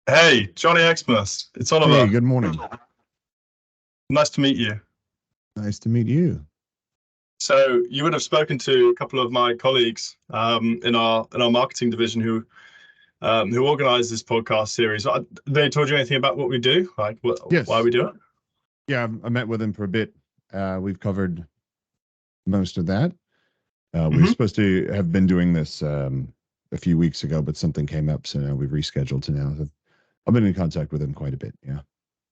Hey, Johnny Xmas. It's Hey, Oliver. good morning. Nice to meet you. Nice to meet you. So you would have spoken to a couple of my colleagues in our marketing division who organized this podcast series. They told you anything about what we do, like why Yes. we do it? Yeah, I met with him for a bit. We've covered most of that. We were Hmm. supposed to have been doing this a few weeks ago, but something came up, so now we've rescheduled to now. I've been in contact with him quite a bit. Yeah.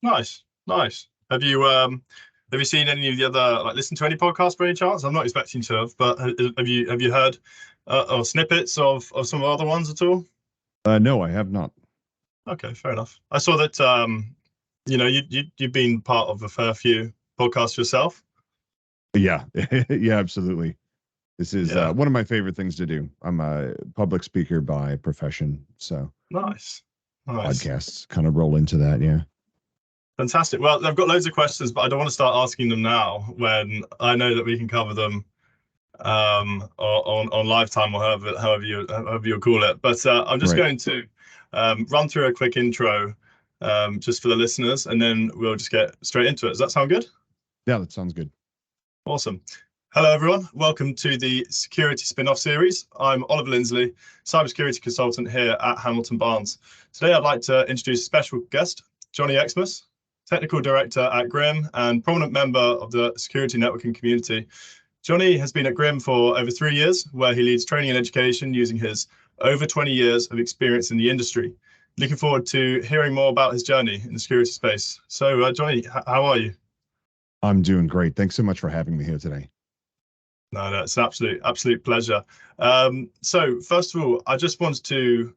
Nice, nice. Have you seen any of the other listened to any podcasts by any chance? I'm not expecting to have, but have you heard or snippets of some other ones at all? No, I have not. Okay, fair enough. I saw that you've been part of a fair few podcasts yourself. Yeah, yeah, absolutely. This is Yeah, one of my favorite things to do. I'm a public speaker by profession, so nice, nice, podcasts kind of roll into that. Yeah. fantastic. Well, I've got loads of questions, but I don't want to start asking them now when I know that we can cover them on lifetime or however you call it. But I'm just Right. going to run through a quick intro just for the listeners, and then we'll just get straight into it. Does that sound good? Yeah, that sounds good. Awesome. Hello, everyone. Welcome to the Security Spin-off series. I'm Oliver Linsley, cybersecurity consultant here at Hamilton Barnes. Today, I'd like to introduce a special guest, Johnny Xmas, technical director at GRIMM and prominent member of the security networking community. Johnny has been at GRIMM for over 3 years, where he leads training and education using his over 20 years of experience in the industry. Looking forward to hearing more about his journey in the security space. So, Johnny, how are you? I'm doing great. Thanks so much for having me here today. No, no, it's an absolute pleasure. So first of all, I just wanted to,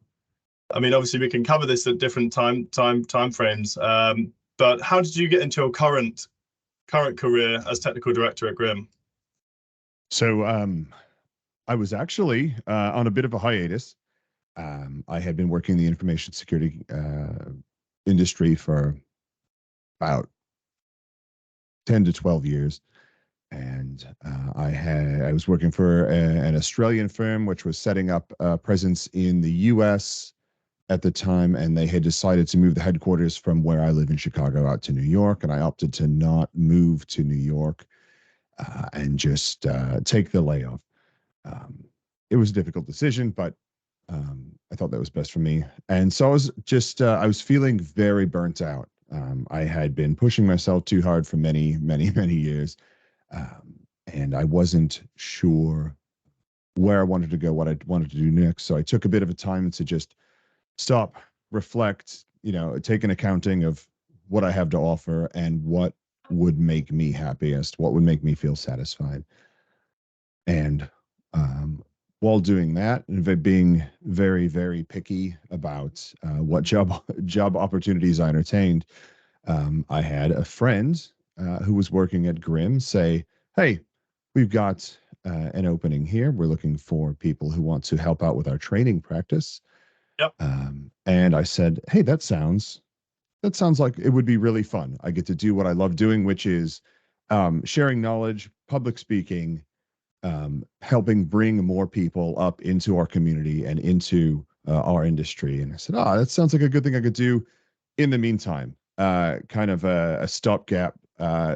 I mean, obviously we can cover this at different time frames. But how did you get into your current career as technical director at GRIMM? So, I was actually on a bit of a hiatus. I had been working in the information security industry for about 10 to 12 years. And I was working for an Australian firm, which was setting up a presence in the US at the time. And they had decided to move the headquarters from where I live in Chicago out to New York. And I opted to not move to New York and just take the layoff. Um, it was a difficult decision, but I thought that was best for me. And so I was feeling very burnt out. I had been pushing myself too hard for many, many, many years. And I wasn't sure where I wanted to go, what I wanted to do next. So I took a bit of a time to just stop, reflect, take an accounting of what I have to offer and what would make me happiest, what would make me feel satisfied. And while doing that, and being very, very picky about what job opportunities I entertained, I had a friend who was working at GRIMM say, "Hey, we've got an opening here. We're looking for people who want to help out with our training practice." Yep. And I said, "Hey, that sounds like it would be really fun. I get to do what I love doing, which is sharing knowledge, public speaking, helping bring more people up into our community and into our industry." And I said, that sounds like a good thing I could do in the meantime, kind of a stopgap.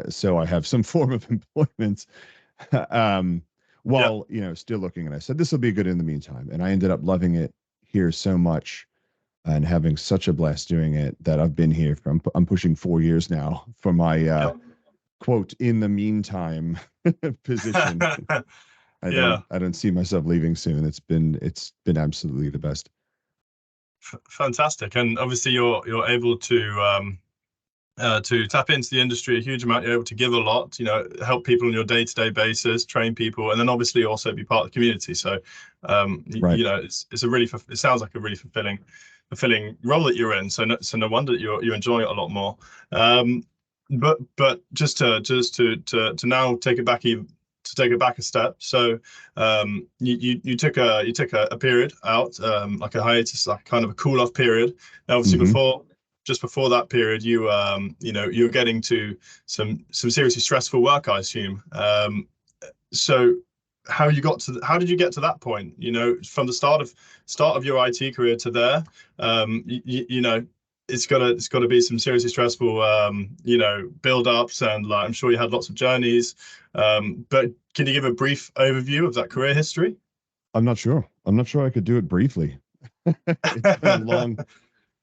So I have some form of employment um, Yep. while, still looking. And I said, this will be good in the meantime. And I ended up loving it here so much and having such a blast doing it that I've been here I'm pushing 4 years now for my Yep. quote in the meantime position. Yeah. I don't see myself leaving soon. It's been absolutely the best. Fantastic. And obviously you're able to tap into the industry a huge amount. You're able to give a lot, help people on your day-to-day basis, train people, and then obviously also be part of the community. So, Right. it's a really, it sounds like a really fulfilling role that you're in. So no wonder that you're enjoying it a lot more. But just to now take it back a step. So, you took a period out, like a hiatus, like kind of a cool off period. Now, obviously, Hmm. just before that period, you were getting to some seriously stressful work, I assume. So how did you get to that point? From the start of your IT career to there, it's got to be some seriously stressful, build ups, and like I'm sure you had lots of journeys. But can you give a brief overview of that career history? I'm not sure. I'm not sure I could do it briefly. It's been a long,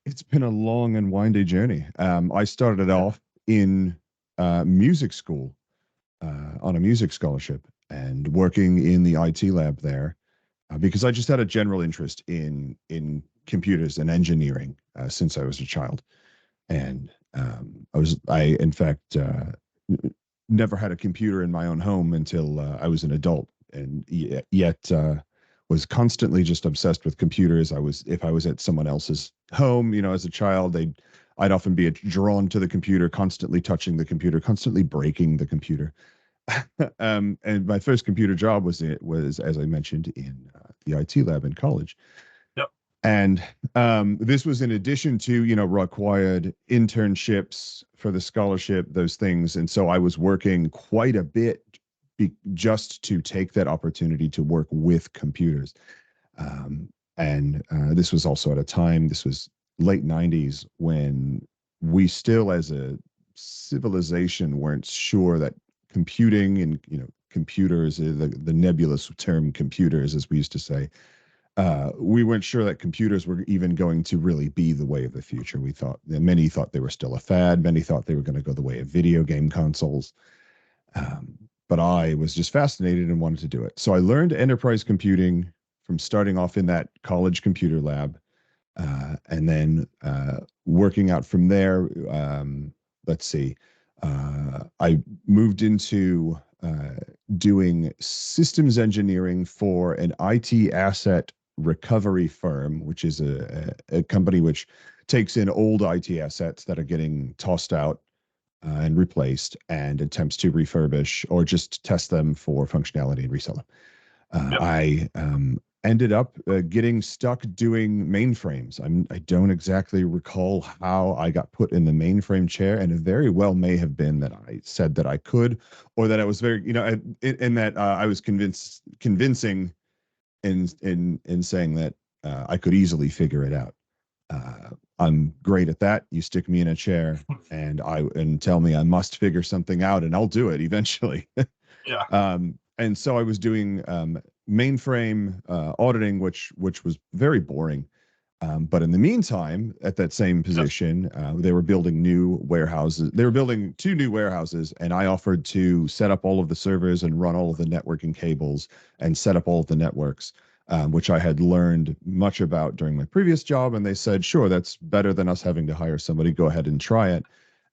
it's been a long and windy journey. I started off in music school on a music scholarship and working in the IT lab there because I just had a general interest in computers and engineering since I was a child. And I in fact never had a computer in my own home until I was an adult, and yet was constantly just obsessed with computers. If I was at someone else's home, as a child, I'd often be drawn to the computer, constantly touching the computer, constantly breaking the computer. And my first computer job was as I mentioned in the IT lab in college. Yep. And this was in addition to, required internships for the scholarship, those things. And so I was working quite a bit just to take that opportunity to work with computers. And this was also at a time, this was late 90s, when we still, as a civilization, weren't sure that computing and, computers, the nebulous term computers, as we used to say, we weren't sure that computers were even going to really be the way of the future. Many thought they were still a fad. Many thought they were going to go the way of video game consoles. But I was just fascinated and wanted to do it. So I learned enterprise computing from starting off in that college computer lab, and then working out from there. Let's see. I moved into doing systems engineering for an IT asset recovery firm, which is a company which takes in old IT assets that are getting tossed out and replaced and attempts to refurbish or just test them for functionality and resell them. Yep. I ended up getting stuck doing mainframes. I don't exactly recall how I got put in the mainframe chair, and it very well may have been that I said that I could, or that I was very, in that I was convincing in saying that I could easily figure it out. I'm great at that. You stick me in a chair and tell me I must figure something out, and I'll do it eventually. Yeah. And so I was doing mainframe auditing, which was very boring. But in the meantime, at that same position, they were building new warehouses. They were building 2 new warehouses, and I offered to set up all of the servers and run all of the networking cables and set up all of the networks, which I had learned much about during my previous job. And they said, sure, that's better than us having to hire somebody. Go ahead and try it.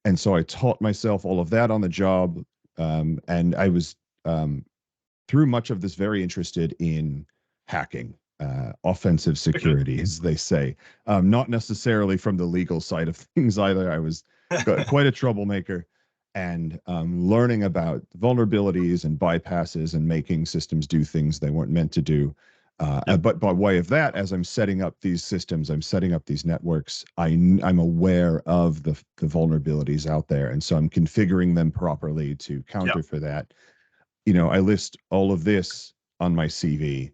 And so I taught myself all of that on the job. And I was, through much of this, very interested in hacking, offensive security, as they say. Not necessarily from the legal side of things either. I was quite a troublemaker, and learning about vulnerabilities and bypasses and making systems do things they weren't meant to do. But by way of that, as I'm setting up these systems, I'm setting up these networks, I'm aware of the vulnerabilities out there. And so I'm configuring them properly to counter for that. I list all of this on my CV.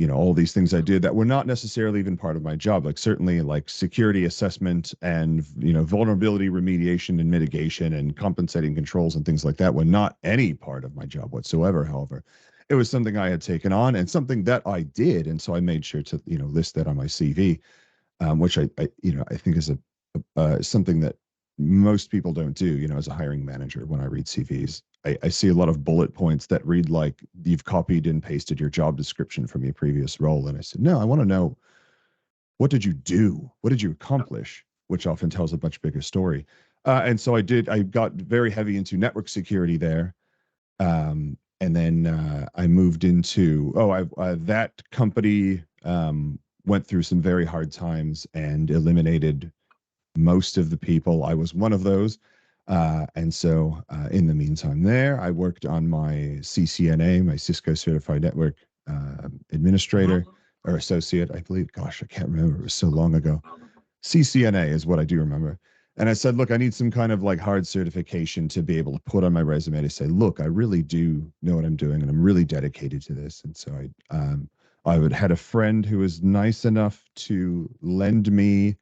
All these things I did that were not necessarily even part of my job, like certainly like security assessment and, vulnerability remediation and mitigation and compensating controls and things like that were not any part of my job whatsoever. However, it was something I had taken on and something that I did. And so I made sure to, list that on my CV, which I think is something that most people don't do, as a hiring manager. When I read CVs, I see a lot of bullet points that read like you've copied and pasted your job description from your previous role. And I said, no, I want to know, what did you do? What did you accomplish? Which often tells a much bigger story. And so I got very heavy into network security there. And then I moved into, that company went through some very hard times and eliminated most of the people. I was one of those. And so in the meantime there, I worked on my CCNA, my Cisco Certified Network Administrator or Associate, I believe. Gosh, I can't remember. It was so long ago. CCNA is what I do remember. And I said, look, I need some kind of like hard certification to be able to put on my resume to say, look, I really do know what I'm doing and I'm really dedicated to this. And so I had a friend who was nice enough to lend me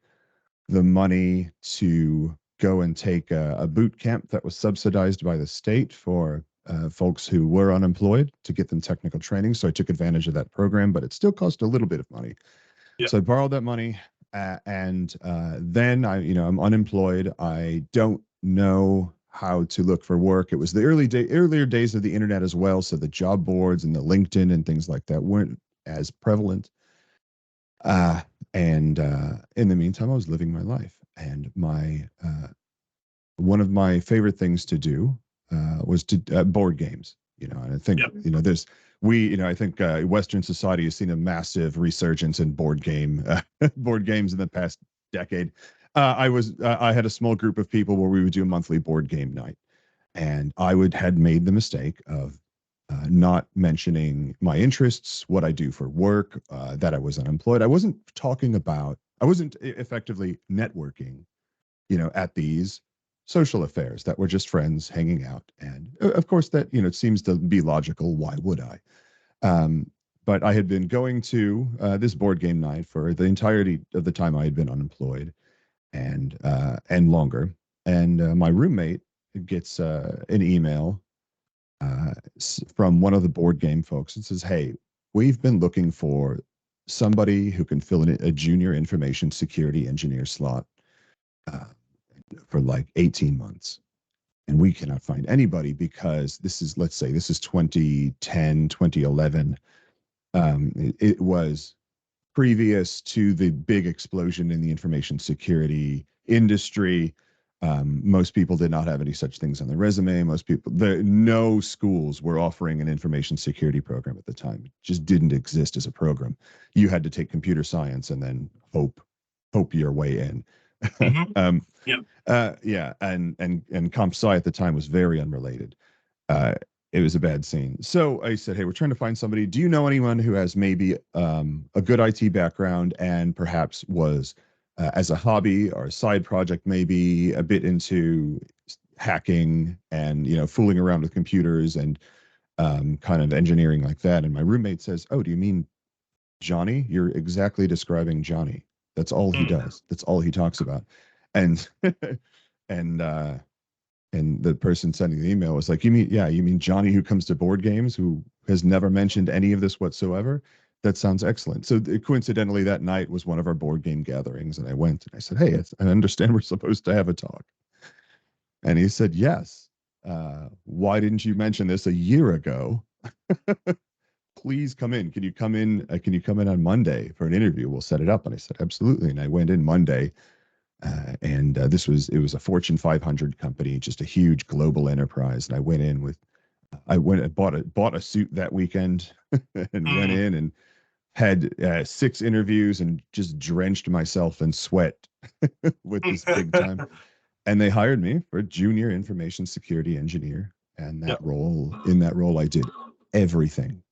the money to go and take a boot camp that was subsidized by the state for folks who were unemployed to get them technical training. So I took advantage of that program, but it still cost a little bit of money. Yeah. So I borrowed that money, and then I'm unemployed. I don't know how to look for work. It was the earlier days of the internet as well, so the job boards and the LinkedIn and things like that weren't as prevalent. And in the meantime, I was living my life, and my one of my favorite things to do was to board games. And I think there's I think Western society has seen a massive resurgence in board games in the past decade. I had a small group of people where we would do a monthly board game night, and had made the mistake of not mentioning my interests, what I do for work, that I was unemployed. I wasn't effectively networking, at these social affairs that were just friends hanging out. And of course, that, it seems to be logical. Why would I? But I had been going to this board game night for the entirety of the time I had been unemployed, and longer. And my roommate gets an email from one of the board game folks. It says, "Hey, we've been looking for somebody who can fill in a junior information security engineer slot uh, for like 18 months. And we cannot find anybody because let's say this is 2010, 2011. It was previous to the big explosion in the information security industry. Most people did not have any such things on their resume. No schools were offering an information security program at the time. It just didn't exist as a program. You had to take computer science and then hope your way in. Mm-hmm. Yeah, and comp sci at the time was very unrelated. It was a bad scene. So I said, "Hey, we're trying to find somebody. Do you know anyone who has maybe a good IT background and perhaps was as a hobby or a side project, maybe a bit into hacking and fooling around with computers and kind of engineering like that?" And my roommate says, "Oh, do you mean Johnny? You're exactly describing Johnny. That's all he does. That's all he talks about." And and and the person sending the email was like, you mean Johnny who comes to board games who has never mentioned any of this whatsoever? That sounds excellent." So coincidentally, that night was one of our board game gatherings, and I went and I said, "Hey, I understand we're supposed to have a talk." And he said, "Yes. Why didn't you mention this a year ago? Please come in. Can you come in? Can you come in on Monday for an interview? We'll set it up." And I said, "Absolutely." And I went in Monday. It was a Fortune 500 company, just a huge global enterprise. And I went and bought a suit that weekend and went in and had 6 interviews and just drenched myself in sweat with this big time. And they hired me for junior information security engineer. And in that role, I did everything.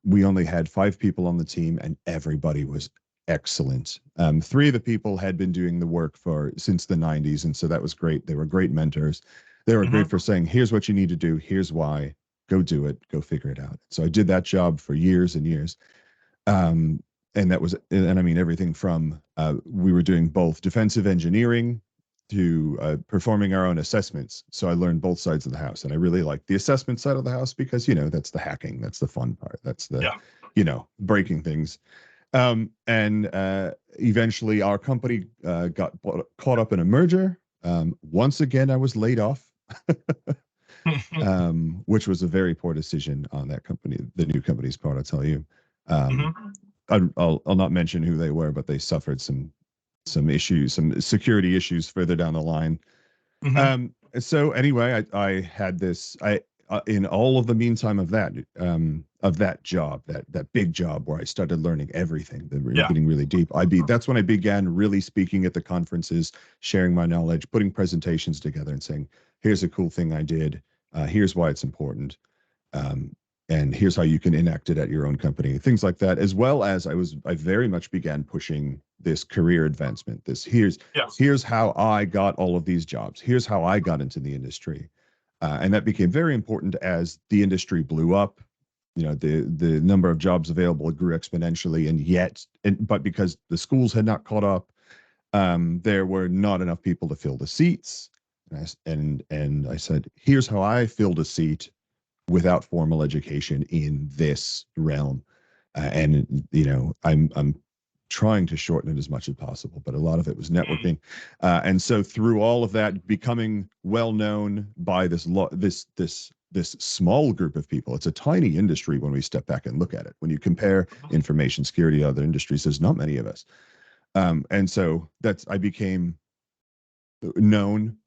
We only had 5 people on the team, and everybody was excellent. 3 of the people had been doing the work since the 90s, and so that was great. They were great mentors. They were great for saying, "Here's what you need to do. Here's why. Go do it. Go figure it out." So I did that job for years and years. And I mean everything from we were doing both defensive engineering to performing our own assessments. So I learned both sides of the house, and I really liked the assessment side of the house because that's the hacking, that's the fun part, that's the breaking things. And eventually, our company got caught up in a merger. Once again, I was laid off, which was a very poor decision on that company, the new company's part. I'll tell you. I'll not mention who they were, but they suffered some issues, some security issues further down the line. So anyway, I had this. In all of the meantime of that job, that big job where I started learning everything, getting really deep. That's when I began really speaking at the conferences, sharing my knowledge, putting presentations together, and saying, "Here's a cool thing I did. Here's why it's important. And here's how you can enact it at your own company," things like that. As well as I very much began pushing this career advancement. Here's how I got all of these jobs. Here's how I got into the industry. And that became very important as the industry blew up. The number of jobs available grew exponentially, but because the schools had not caught up, There were not enough people to fill the seats. And I said, here's how I filled a seat without formal education in this realm. And I'm trying to shorten it as much as possible, but a lot of it was networking. And so through all of that, becoming well known by this small group of people. It's a tiny industry when we step back and look at it. When you compare information security to other industries, there's not many of us. And so I became known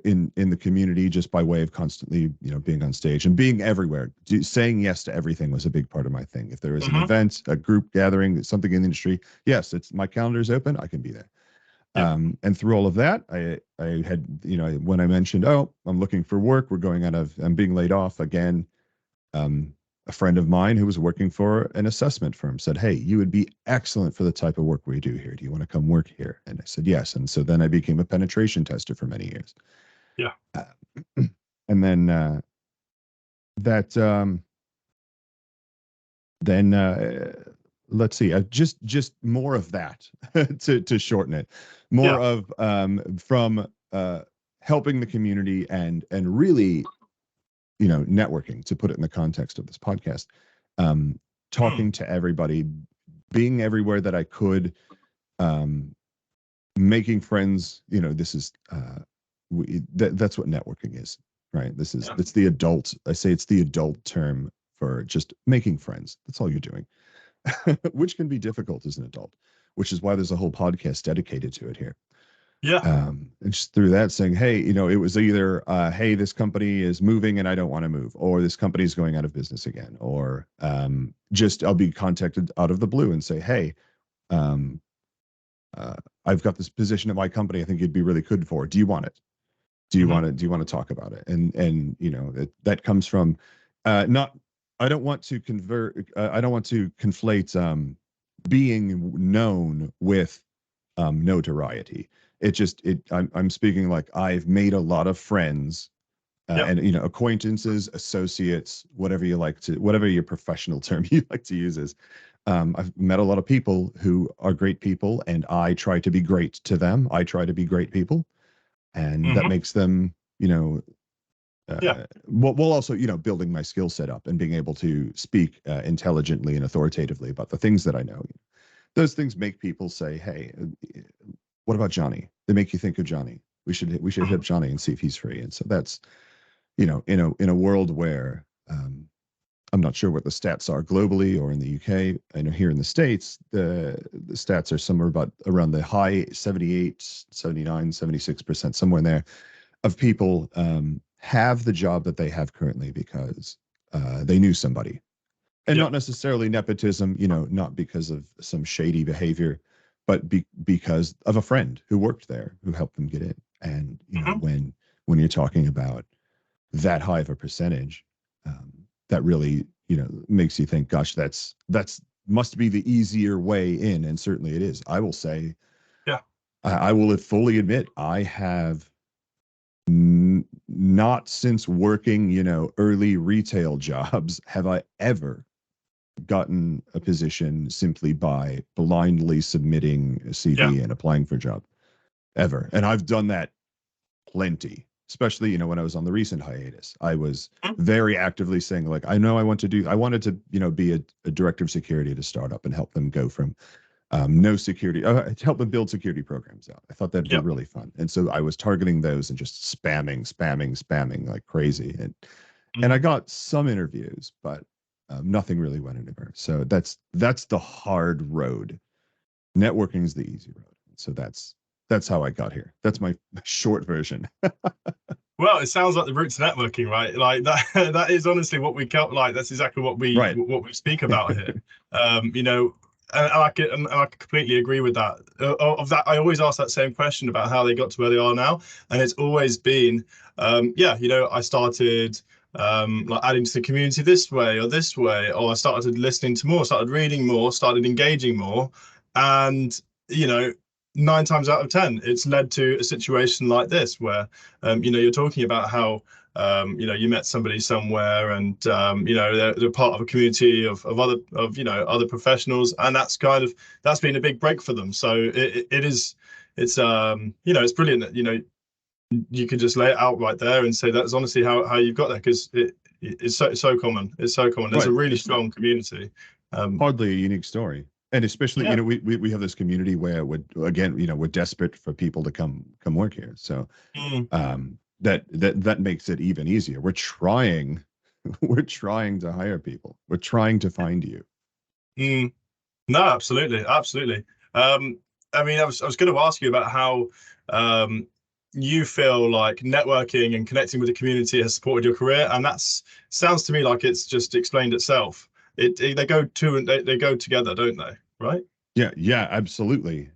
in the community just by way of constantly being on stage and being everywhere. Saying yes to everything was a big part of my thing. If there is an event, a group gathering, something in the industry, yes, it's my calendar's open, I can be there. And through all of that, I had, when I mentioned, oh, I'm looking for work, I'm being laid off again. A friend of mine who was working for an assessment firm said, hey, you would be excellent for the type of work we do here. Do you want to come work here? And I said, yes. And so then I became a penetration tester for many years. Yeah. And then let's see, just more of that to shorten it, more of from helping the community and really, networking, to put it in the context of this podcast, talking to everybody, being everywhere that I could, making friends. This is that's what networking is, right? It's the adult. I say it's the adult term for just making friends. That's all you're doing. Which can be difficult as an adult, which is why there's a whole podcast dedicated to it here. And just through that saying, hey, it was either, hey, this company is moving and I don't want to move, or this company is going out of business again, or just I'll be contacted out of the blue and say, hey, I've got this position at my company I think you'd be really good for. Do you want it? Do you want to talk about it? And that comes from not. I don't want to conflate being known with notoriety. I'm speaking like I've made a lot of friends and acquaintances, associates, whatever your professional term you like to use is. I've met a lot of people who are great people, and I try to be great to them. I try to be great people, and that makes them, well, also, building my skill set up and being able to speak intelligently and authoritatively about the things that I know. Those things make people say, hey, what about Johnny? They make you think of Johnny. We should hit up Johnny and see if he's free. And so that's, in a world where I'm not sure what the stats are globally or in the UK. I know here in the States, the stats are somewhere around the high 78, 79, 76%, somewhere in there, of people have the job that they have currently because they knew somebody. And not necessarily nepotism, not because of some shady behavior, but because of a friend who worked there who helped them get in. And when you're talking about that high of a percentage, that really makes you think, gosh, that's must be the easier way in. And certainly it is. I will say, I will fully admit, I have not since working early retail jobs have I ever gotten a position simply by blindly submitting a CV and applying for a job, ever. And I've done that plenty, especially when I was on the recent hiatus. I was very actively saying, like, I wanted to be a director of security at a startup and help them go from no security, to help them build security programs out. I thought that'd be really fun. And so I was targeting those and just spamming like crazy. And I got some interviews, but nothing really went anywhere. So that's the hard road. Networking is the easy road. So that's how I got here. That's my short version. Well, it sounds like the root to networking, right? Like that is honestly what we count. Like that's exactly what we speak about here. And I can completely agree with that. Of that, I always ask that same question about how they got to where they are now, and it's always been, I started like adding to the community this way, or I started listening to more, started reading more, started engaging more, and 9 times out of 10, it's led to a situation like this where you're talking about how you met somebody somewhere, and they're part of a community of other professionals, and that's been a big break for them. So it is it's brilliant that you can just lay it out right there and say that's honestly how you've got there, because it's so common. It's so common. There's a really strong community. Hardly a unique story. And especially, Yeah. we have this community where we're desperate for people to come work here. So that makes it even easier. We're trying to hire people. We're trying to find you. No, absolutely. I mean, I was going to ask you about how you feel like networking and connecting with the community has supported your career, and sounds to me like it's just explained itself. They go they go together, don't they? Right? Yeah, absolutely.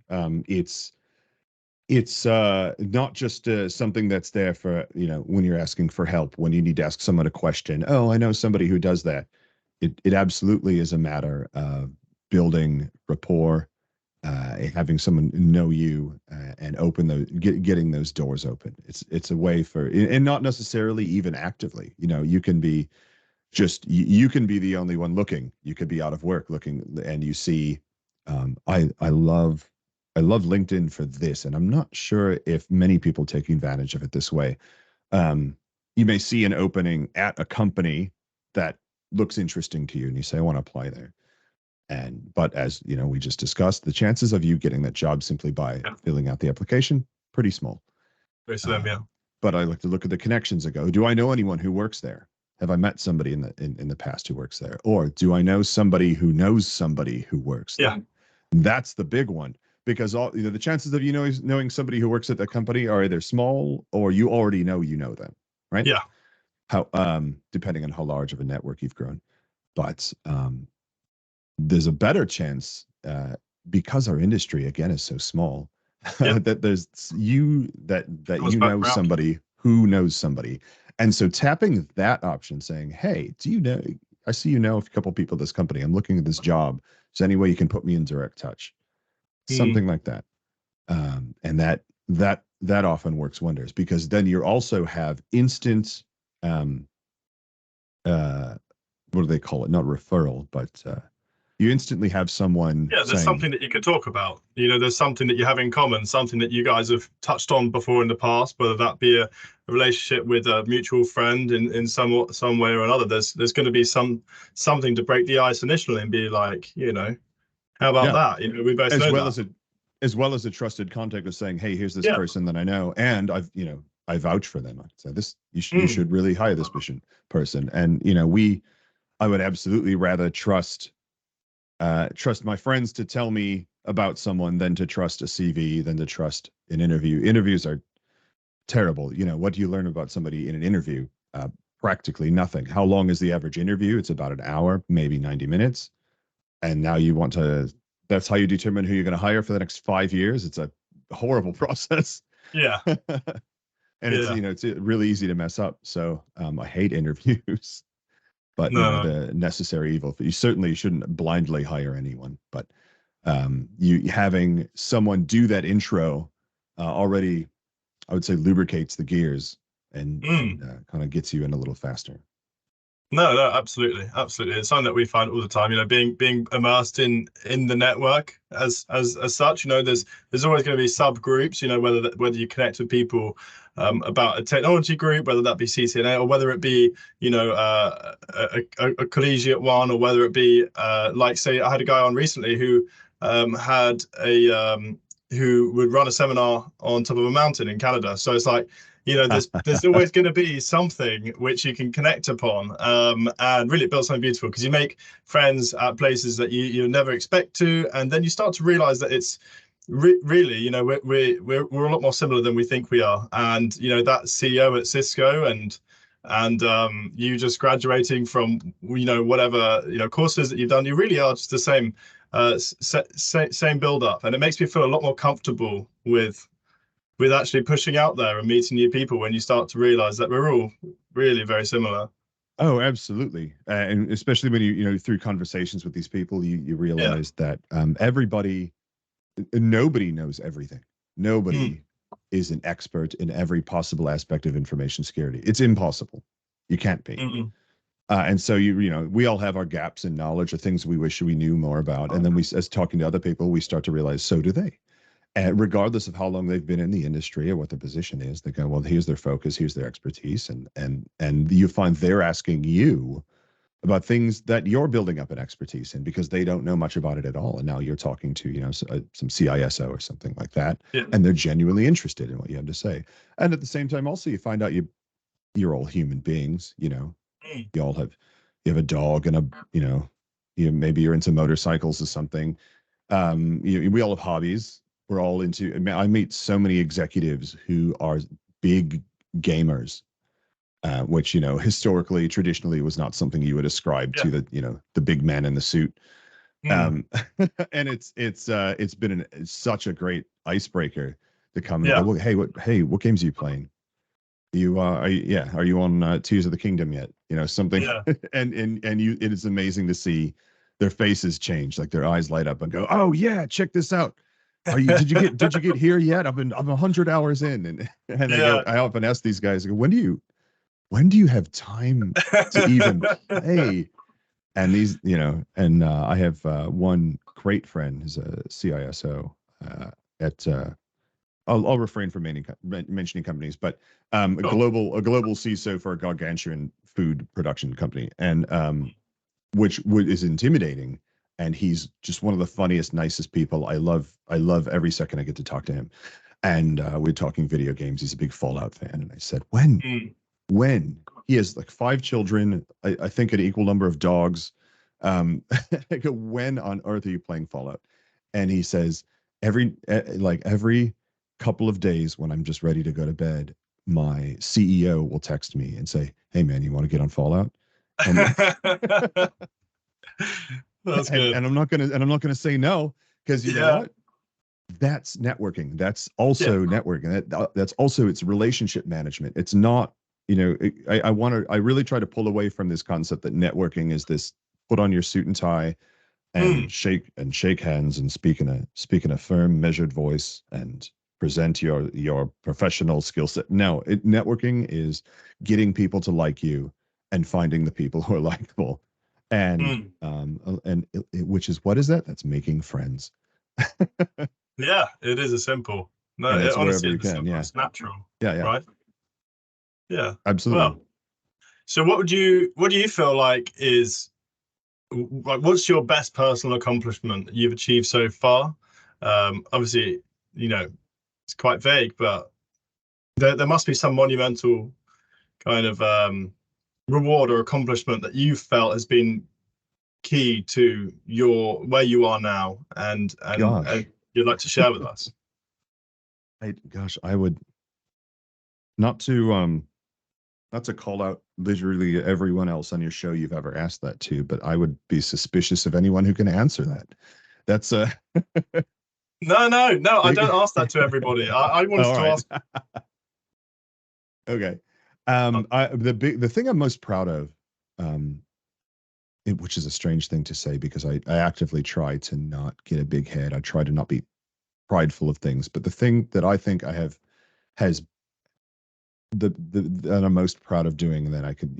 It's not just something that's there for, when you're asking for help, when you need to ask someone a question. Oh, I know somebody who does that. It absolutely is a matter of building rapport, having someone know you, and getting those doors open. It's a way for, and not necessarily even actively. You can be you can be the only one looking. You could be out of work looking, and you see. I love LinkedIn for this, and I'm not sure if many people take advantage of it this way. You may see an opening at a company that looks interesting to you, and you say, I want to apply there. But as we just discussed, the chances of you getting that job simply by filling out the application, pretty small. Very slim, yeah. But I like to look at the connections and go, do I know anyone who works there? Have I met somebody in the past who works there? Or do I know somebody who knows somebody who works there? Yeah. That's the big one, because all the chances of knowing somebody who works at that company are either small or you already know them, right? Yeah. How depending on how large of a network you've grown. But there's a better chance, because our industry again is so small, that there's somebody who knows somebody. And so tapping that option, saying, hey, I see a couple of people at this company. I'm looking at this job. Is there any way you can put me in direct touch? Something like that. And that often works wonders, because then you also have instant, what do they call it? Not referral, but you instantly have someone. Yeah, there's something that you could talk about. There's something that you have in common, something that you guys have touched on before in the past, whether that be a relationship with a mutual friend in some way or another. There's going to be something to break the ice initially and be like, how about that? We both know that. As well as a trusted contact of saying, hey, here's this person that I know, and I vouch for them. I say this, you should really hire this person. And I would absolutely rather trust my friends to tell me about someone than to trust a CV, than to trust an interview. Interviews are terrible. What do you learn about somebody in an interview? Practically nothing. How long is the average interview? It's about an hour, maybe 90 minutes. And now that's how you determine who you're going to hire for the next 5 years. It's a horrible process. Yeah. And it's really easy to mess up. So I hate interviews. But the necessary evil. You certainly shouldn't blindly hire anyone. But you having someone do that intro already, I would say, lubricates the gears and kind of gets you in a little faster. No, absolutely. It's something that we find all the time. Being immersed in the network as such. There's always going to be subgroups. Whether you connect with people about a technology group, whether that be CCNA, or whether it be a collegiate one, or whether it be like, say, I had a guy on recently who who would run a seminar on top of a mountain in Canada. So it's like, there's always going to be something which you can connect upon, and really build something beautiful, because you make friends at places that you never expect to, and then you start to realize that it's really, we're a lot more similar than we think we are. And that CEO at Cisco and you just graduating from whatever courses that you've done, you really are just the same same build up, and it makes me feel a lot more comfortable with actually pushing out there and meeting new people, when you start to realize that we're all really very similar. Oh, absolutely. And especially when you through conversations with these people, you realize that nobody knows everything. Nobody is an expert in every possible aspect of information security. It's impossible. You can't be. And so we all have our gaps in knowledge, or things we wish we knew more about. And then as talking to other people, we start to realize so do they. And regardless of how long they've been in the industry or what their position is, they go, well, here's their focus, here's their expertise, and you find they're asking you about things that you're building up an expertise in because they don't know much about it at all. And now you're talking to, some CISO or something like that, Yeah. and they're genuinely interested in what you have to say. And at the same time, also you find out you're all human beings, Mm. you have a dog and maybe you're into motorcycles or something. We all have hobbies. We're all into, I meet so many executives who are big gamers, which, historically, traditionally was not something you would ascribe to the big man in the suit. Mm. And it's been such a great icebreaker to come and Yeah. go, well, what games are you playing? Are you on Tears of the Kingdom yet? Something. Yeah. It is amazing to see their faces change, like their eyes light up and go, oh yeah, check this out. Did you get here yet? I'm 100 hours in, and I often ask these guys, I go, when do you have time to even play? And these, I have one great friend who's a CISO at I'll refrain from mentioning companies, but a global CISO for a gargantuan food production company, and which is intimidating. And he's just one of the funniest, nicest people. I love every second I get to talk to him. And we're talking video games. He's a big Fallout fan, and I said, when he has like 5 children, I think an equal number of dogs. I go, when on earth are you playing Fallout? And he says, every couple of days when I'm just ready to go to bed, my CEO will text me and say, hey man, you want to get on Fallout? And That's good. and I'm not gonna say no, because you know what? That's networking. That's also networking. That's also, it's relationship management. It's not, I really try to pull away from this concept that networking is this put on your suit and tie and shake hands and speak in a firm, measured voice and present your professional skill set. No, networking is getting people to like you and finding the people who are likable, and which is, what is that? That's making friends. Yeah, it is as simple. No, And it it's wherever honestly you is can. Yeah. It's natural. Yeah. Right. Yeah. Absolutely. Well, so what do you feel like is, like, what's your best personal accomplishment you've achieved so far? Obviously, it's quite vague, but there must be some monumental kind of reward or accomplishment that you felt has been key to where you are now, and you'd like to share with us. I would, not to call out literally everyone else on your show you've ever asked that to, but I would be suspicious of anyone who can answer that. That's no, I don't ask that to everybody. I wanted to ask. Okay. The thing I'm most proud of, which is a strange thing to say because I actively try to not get a big head. I try to not be prideful of things, but the thing that I think has that I'm most proud of doing, that I could,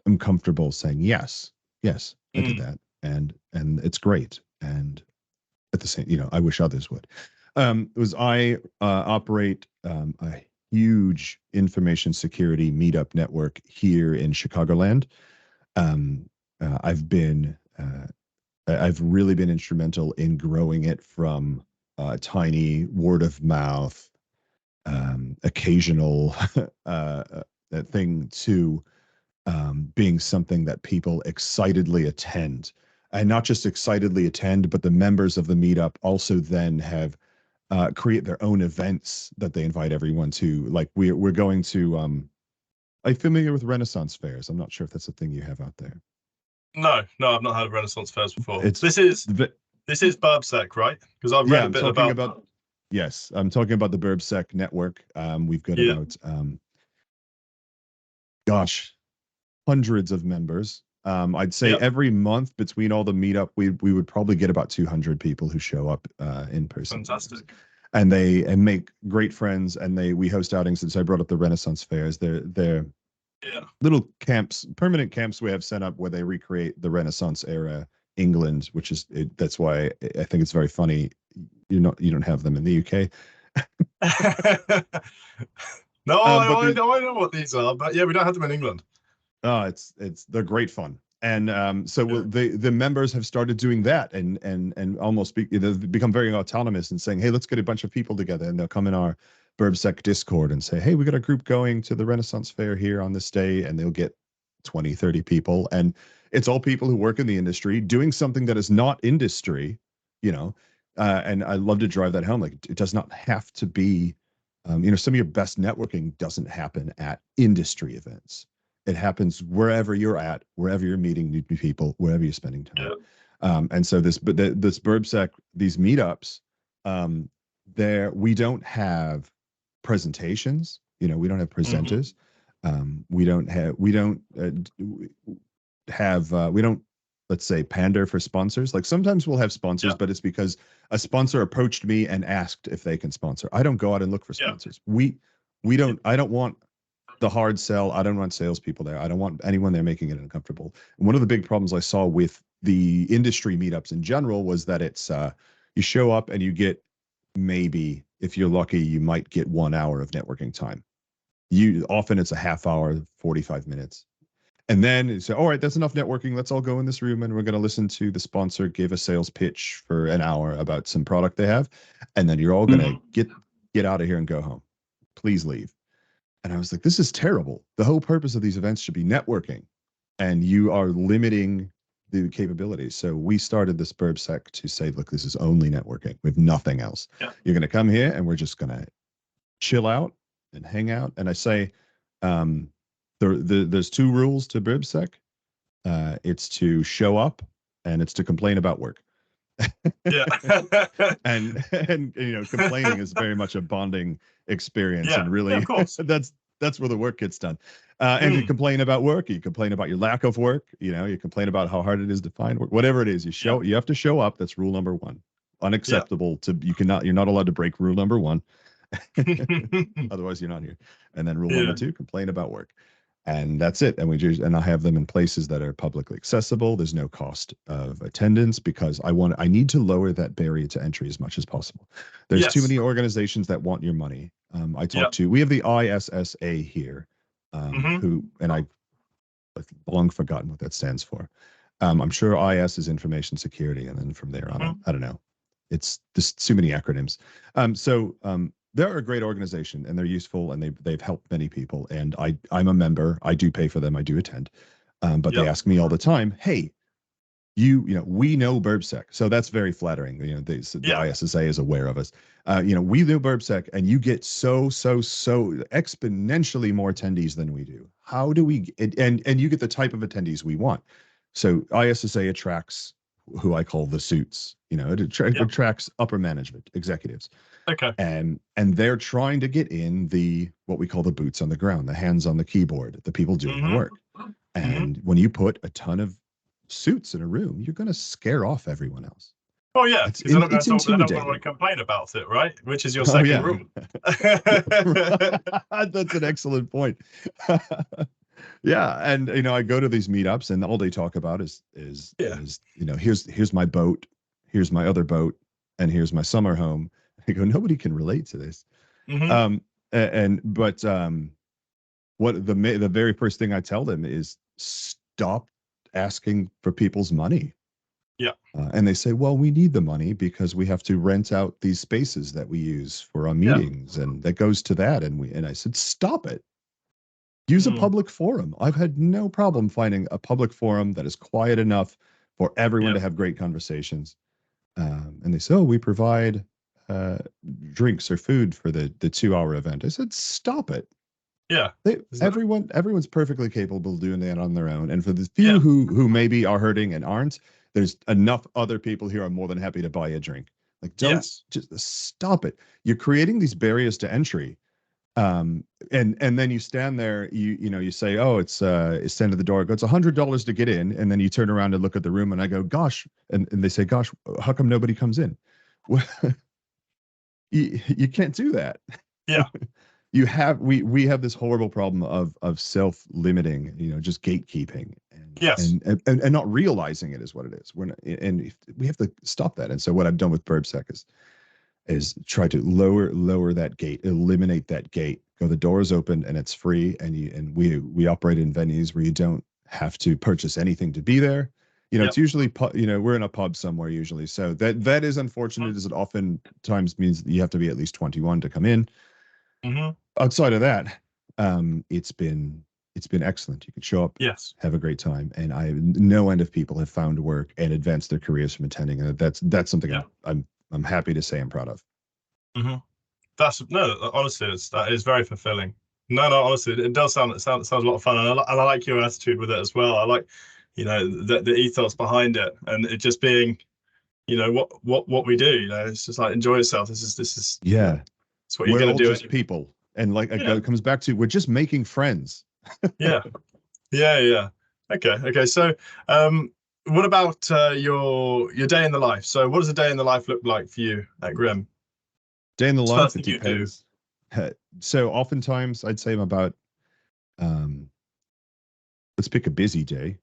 I'm comfortable saying, yes, I did that. And it's great. And at the same, I wish others would. Was I operate a huge information security meetup network here in Chicagoland. I've really been instrumental in growing it from tiny word of mouth, occasional thing to being something that people excitedly attend. And not just excitedly attend, but the members of the meetup also then have create their own events that they invite everyone to. Like we're going to, are you familiar with Renaissance fairs? I'm not sure if that's a thing you have out there. No, I've not heard of Renaissance fairs before. This is BurbSec, right? Because I've read a bit about. Yes, I'm talking about the BurbSec network. We've got about, hundreds of members. I'd say every month between all the meetup, we would probably get about 200 people who show up in person. Fantastic. And they make great friends, and we host outings. And so I brought up the Renaissance fairs. They're little camps, permanent camps we have set up where they recreate the Renaissance era England, which is that's why I think it's very funny. You don't have them in the UK. No, But I know what these are, but yeah, we don't have them in England. oh, they're great fun. And so the members have started doing that and almost they've become very autonomous and saying, hey, let's get a bunch of people together, and they'll come in our BurbSec Discord and say, hey, we got a group going to the Renaissance Fair here on this day, and they'll get 20, 30 people, and it's all people who work in the industry doing something that is not industry, you know. And I love to drive that home. Like, it does not have to be, some of your best networking doesn't happen at industry events. It happens wherever you're at, wherever you're meeting new people, wherever you're spending time. And so this BurbSec, these meetups, we don't have presentations. We don't have presenters. We don't, let's say, pander for sponsors. Like, sometimes we'll have sponsors, but it's because a sponsor approached me and asked if they can sponsor. I don't go out and look for sponsors. I don't want the hard sell. I don't want salespeople there. I don't want anyone there making it uncomfortable. And one of the big problems I saw with the industry meetups in general was that it's you show up and you get, maybe if you're lucky, you might get 1 hour of networking time. Often it's a half hour, 45 minutes. And then you say, all right, that's enough networking. Let's all go in this room and we're going to listen to the sponsor give a sales pitch for an hour about some product they have. And then you're all going to get out of here and go home. Please leave. And I was like, this is terrible. The whole purpose of these events should be networking, and you are limiting the capabilities. So we started this BurbSec to say, look, this is only networking with nothing else. You're going to come here and we're just going to chill out and hang out. And I say, there's 2 rules to BurbSec. It's to show up and it's to complain about work. and complaining is very much a bonding experience, and really, of course, that's where the work gets done. And you complain about work, you complain about your lack of work, you complain about how hard it is to find work, whatever it is. You have to show up. That's rule number 1. Unacceptable you're not allowed to break rule number 1. Otherwise you're not here. And then rule number 2, complain about work. And that's it. And I have them in places that are publicly accessible. There's no cost of attendance, because I need to lower that barrier to entry as much as possible. There's too many organizations that want your money. We have the ISSA here, I've long forgotten what that stands for. I'm sure IS is information security, and then from there on, I don't know. It's just too many acronyms. They're a great organization, and they're useful, and they've helped many people. And I'm a member. I do pay for them. I do attend. But they ask me all the time, hey, we know BurbSec. So that's very flattering. The ISSA is aware of us. We know BurbSec, and you get so exponentially more attendees than we do. How do we, and you get the type of attendees we want. So ISSA attracts who I call the suits. It attracts upper management, executives. Okay. And they're trying to get in what we call the boots on the ground, the hands on the keyboard, the people doing the work. And when you put a ton of suits in a room, you're going to scare off everyone else. Oh yeah, because they're not going to complain about it, right? Which is your second room. That's an excellent point. Yeah, and I go to these meetups, and all they talk about is here's my boat, here's my other boat, and here's my summer home. I go, nobody can relate to this. What the very first thing I tell them is, stop asking for people's money. And they say, well, we need the money because we have to rent out these spaces that we use for our meetings, and that goes to that. And I said, stop it. Use a public forum. I've had no problem finding a public forum that is quiet enough for everyone to have great conversations. And they say, oh, we provide drinks or food for the 2-hour event. I said, stop it. Everyone's perfectly capable of doing that on their own. And for the few who maybe are hurting and aren't, there's enough other people here are more than happy to buy a drink. Like, just stop it. You're creating these barriers to entry. And then you stand there, you say, oh, it's stand at the door. It's $100 to get in. And then you turn around and look at the room, and I go, gosh. And they say, gosh, how come nobody comes in? Well, you can't do that. We have this horrible problem of self-limiting, just gatekeeping. Yes. And not realizing it is what it is. We're not, and we have to stop that. And so what I've done with PurbSec is try to lower that gate, eliminate that gate. Go, the door is open and it's free, and we operate in venues where you don't have to purchase anything to be there. It's usually we're in a pub somewhere usually. So that is unfortunate, as it oftentimes means that you have to be at least 21 to come in. Mm-hmm. Outside of that, it's been excellent. You can show up, Yes, have a great time, and no end of people have found work and advanced their careers from attending, and that's something I'm happy to say I'm proud of. Mm-hmm. That's no, honestly, that is very fulfilling. No, honestly, it does sounds a lot of fun, and I like your attitude with it as well. I like, the ethos behind it, and it just being, what we do. It's just like enjoy yourself. This is Yeah, it's what you're we're gonna all do. just people, and like it comes back to, we're just making friends. Yeah, yeah. Okay. So, what about your day in the life? So, what does a day in the life look like for you at GRIMM? Day in the What's the life, first it thing you do? depends. So oftentimes I'd say I'm about, um, let's pick a busy day.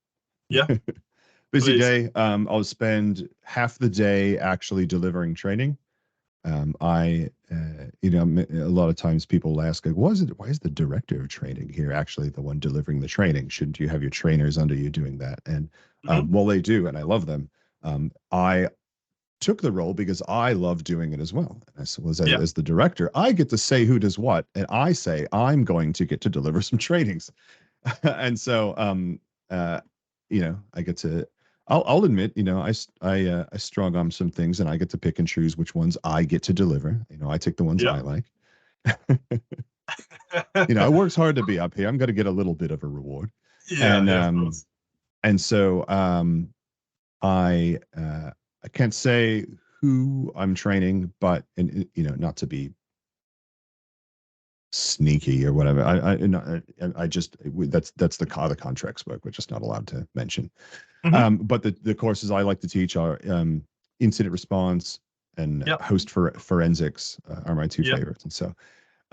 Yeah, Busy please. day. I'll spend half the day actually delivering training. A lot of times people ask, like, why is the director of training here actually the one delivering the training? Shouldn't you have your trainers under you doing that? And Hmm. well, they do, and I love them. I took the role because I love doing it as well. And I suppose Yeah, as the director, I get to say who does what, and I say I'm going to get to deliver some trainings. And so, uh, I get to. I'll admit, I strong on some things, and I get to pick and choose which ones I get to deliver. I take the ones yeah. I like. It works hard to be up here. I'm going to get a little bit of a reward, and Yeah, of course. so I can't say who I'm training, but not to be sneaky or whatever. I just, that's how the contracts work. We're just not allowed to mention. Hmm. But the courses I like to teach are incident response and Yeah, host for forensics are my two yeah, favorites. And so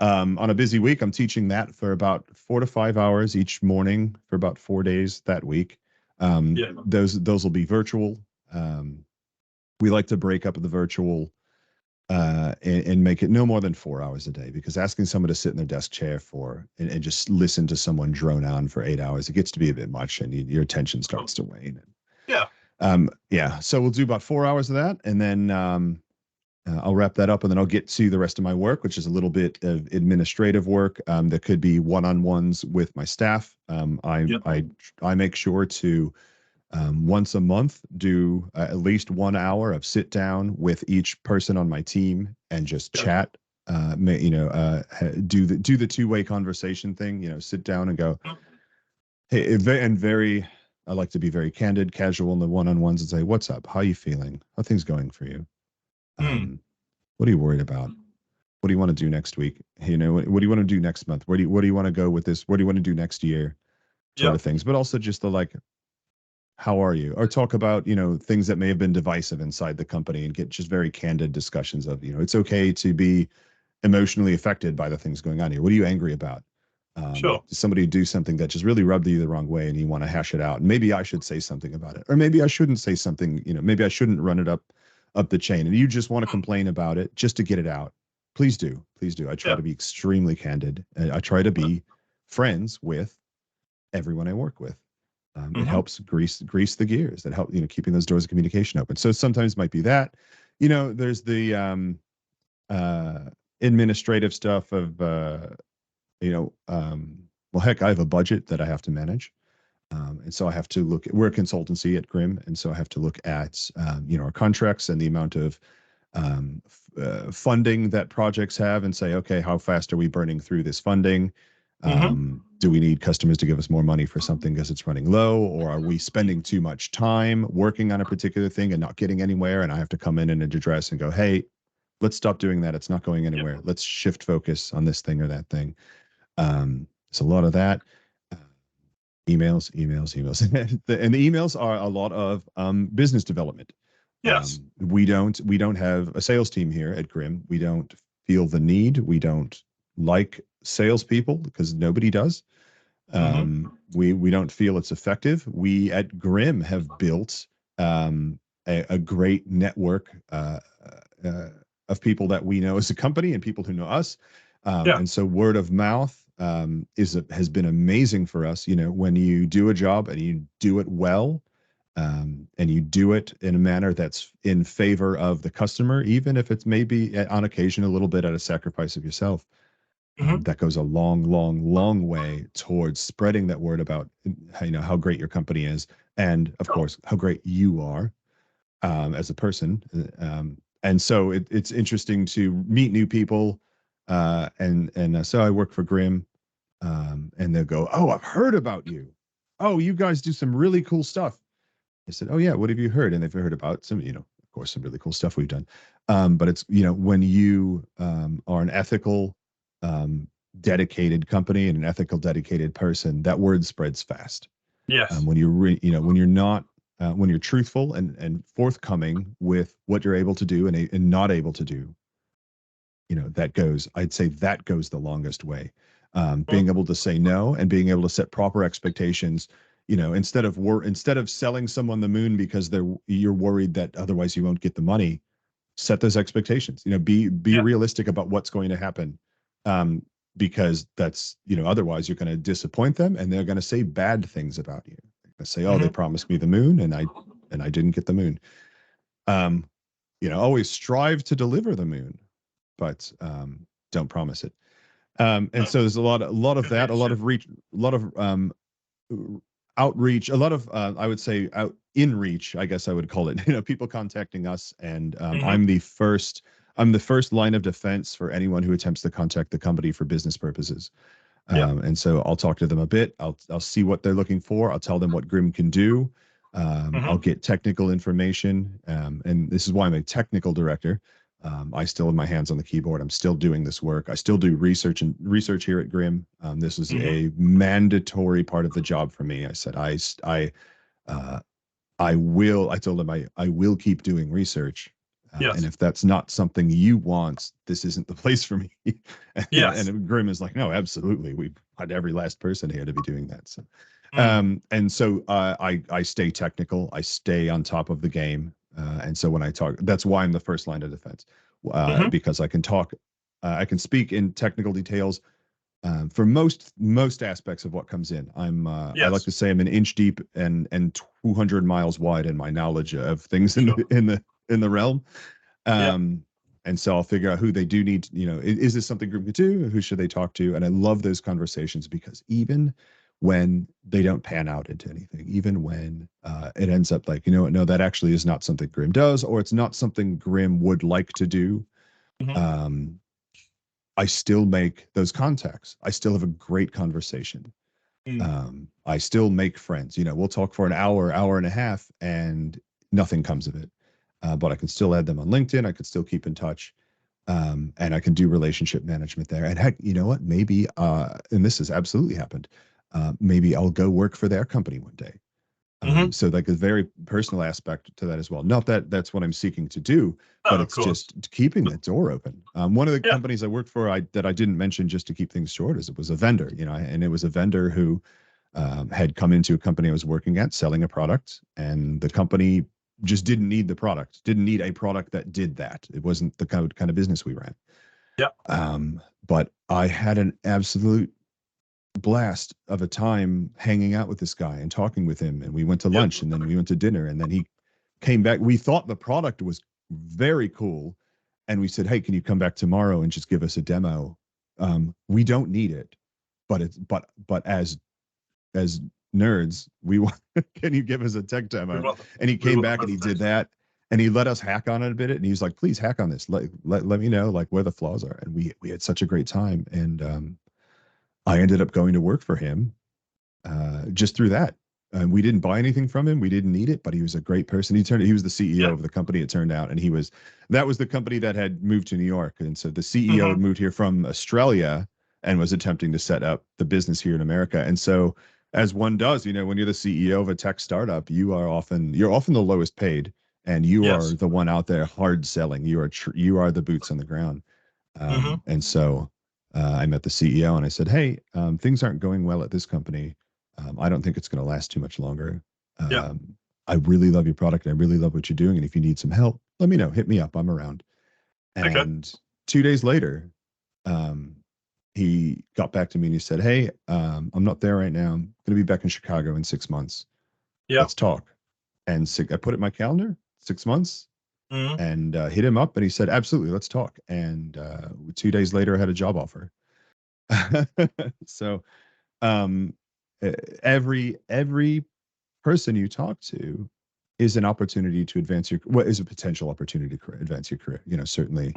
on a busy week, I'm teaching that for about 4 to 5 hours each morning for about 4 days that week. yeah. Those will be virtual. We like to break up the virtual and make it no more than 4 hours a day, because asking someone to sit in their desk chair and just listen to someone drone on for 8 hours, it gets to be a bit much, and your attention starts to wane. Yeah. Yeah, so we'll do about 4 hours of that, and then I'll wrap that up, and then I'll get to the rest of my work, which is a little bit of administrative work that could be one-on-ones with my staff. Yeah. I make sure to once a month do at least 1 hour of sit down with each person on my team and just Yeah. chat. Do the two-way conversation thing. Sit down and go, hey, and very. I like to be very candid, casual in the one-on-ones, and say, "What's up? How are you feeling? How are things going for you? Mm. What are you worried about? What do you want to do next week? What do you want to do next month? What do you want to go with this? What do you want to do next year? Sort Yeah. of things, but also just the like, how are you? Or talk about, things that may have been divisive inside the company, and get just very candid discussions of, it's okay to be emotionally affected by the things going on here. What are you angry about? Sure. Does somebody do something that just really rubbed you the wrong way and you want to hash it out? And maybe I should say something about it, or maybe I shouldn't say something, maybe I shouldn't run it up the chain, and you just want to Mm. complain about it just to get it out. Please do. Please do. I try Yeah. to be extremely candid. I try to be friends with everyone I work with. It Mm-hmm. helps grease the gears. It helps, keeping those doors of communication open. So sometimes it might be that, there's the uh, administrative stuff of, well, heck, I have a budget that I have to manage. And so I have to look we're a consultancy at GRIMM. And so I have to look at, our contracts and the amount of funding that projects have, and say, okay, how fast are we burning through this funding? Mm-hmm. Do we need customers to give us more money for something because it's running low, or are we spending too much time working on a particular thing and not getting anywhere? And I have to come in and address and go, hey, let's stop doing that. It's not going Yeah. anywhere. Let's shift focus on this thing or that thing. It's a lot of that. Uh, emails, and the emails are a lot of business development. Yes. We don't have a sales team here at GRIMM. We don't feel the need. We don't like salespeople because nobody does. Mm-hmm. We don't feel it's effective. We at GRIMM have built a great network uh, of people that we know as a company and people who know us. Yeah. And so word of mouth has been amazing for us. You know, when you do a job and you do it well, and you do it in a manner that's in favor of the customer, even if it's maybe on occasion a little bit at a sacrifice of yourself, Mm-hmm. that goes a long, long, long way towards spreading that word about, you know, how great your company is, and of course how great you are as a person. And so it's interesting to meet new people. So I work for GRIMM, and they'll go, "Oh, I've heard about you. Oh, you guys do some really cool stuff." I said, "Oh yeah, what have you heard?" And they've heard about some, you know, of course, some really cool stuff we've done. But it's, you know, when you are an ethical, um, dedicated company and an ethical, dedicated person, that word spreads fast. Yes. When you know, when you're not, when you're truthful and forthcoming with what you're able to do and not able to do, you know, that goes, I'd say that goes the longest way. Being able to say no and being able to set proper expectations, you know, instead of selling someone the moon because you're worried that otherwise you won't get the money, set those expectations, you know, be Yeah. realistic about what's going to happen. Um, because that's, you know, otherwise you're going to disappoint them and they're going to say bad things about you. They're going to say, "Oh, they Mm-hmm. promised me the moon and I didn't get the moon." Um, you know, always strive to deliver the moon, but don't promise it. And so there's a lot of Good that, a lot leadership. of reach, a lot of outreach, a lot of I would say out in reach, I guess I would call it. You know, people contacting us, and Mm-hmm. I'm the first line of defense for anyone who attempts to contact the company for business purposes. Yeah. And so I'll talk to them a bit. I'll see what they're looking for. I'll tell them what GRIMM can do. I'll Mm-hmm. get technical information, and this is why I'm a technical director. I still have my hands on the keyboard. I'm still doing this work. I still do research here at GRIMM. This is Mm-hmm. a mandatory part of the job for me. I said uh, I will. I told them I will keep doing research. And Yes. if that's not something you want, this isn't the place for me. Yes. And Grim is like, "No, absolutely. We've had every last person here to be doing that." So, Mm. and so I stay technical. I stay on top of the game. And so when I talk, that's why I'm the first line of defense, Mm-hmm. because I can talk, I can speak in technical details for most aspects of what comes in. I like Yes. to say I'm an inch deep and 200 miles wide in my knowledge of things in Sure. the realm. Yeah. Um, and so I'll figure out who they do need. You know, is this something group could do? Who should they talk to? And I love those conversations because even when they don't pan out into anything, even when it ends up like, you know what, no, that actually is not something GRIMM does, or it's not something GRIMM would like to do. Mm-hmm. Um, I still make those contacts. I still have a great conversation. Mm. I still make friends. You know, we'll talk for an hour, hour and a half, and nothing comes of it. But I can still add them on LinkedIn. I could still keep in touch, and I can do relationship management there. And heck, you know what? Maybe, and this has absolutely happened. Maybe I'll go work for their company one day. Mm-hmm. So like a very personal aspect to that as well. Not that that's what I'm seeking to do, but Oh, of it's course. just keeping But that door open. One of the yeah. companies I worked for, that I didn't mention just to keep things short, is it was a vendor, you know, and it was a vendor who had come into a company I was working at selling a product, and the company just didn't need the product, didn't need a product that did that. It wasn't the kind of business we ran. Yeah. But I had an absolute blast of a time hanging out with this guy and talking with him, and we went to Yeah. lunch and then we went to dinner, and then he came back. We thought the product was very cool, and we said, "Hey, can you come back tomorrow and just give us a demo? We don't need it, but it's but as nerds, we want, can you give us a tech We demo?" want the, And he we came want the back and he did presentation. that, and he let us hack on it a bit, and he was like, "Please hack on this, let me know like where the flaws are." And we had such a great time. And I ended up going to work for him just through that. We didn't buy anything from him. We didn't need it, but he was a great person. He was the CEO Yeah. of the company, it turned out. And that was the company that had moved to New York. And so the CEO Mm-hmm. had moved here from Australia and was attempting to set up the business here in America. And so, as one does, you know, when you're the CEO of a tech startup, you're often the lowest paid, and you are Yes. the one out there hard selling. You are the boots on the ground. Mm-hmm. And so I met the CEO and I said, hey, things aren't going well at this company. I don't think it's going to last too much longer. Yeah. I really love your product. I really love what you're doing. And if you need some help, let me know. Hit me up. I'm around. Okay. And 2 days later, he got back to me and he said, hey, I'm not there right now. I'm going to be back in Chicago in 6 months. Yeah. Let's talk. And I put it in my calendar, 6 months, Hmm. and hit him up. And he said, absolutely, let's talk. And 2 days later, I had a job offer. So um, every person you talk to is an opportunity to advance your, what is a potential opportunity to advance your career. Certainly,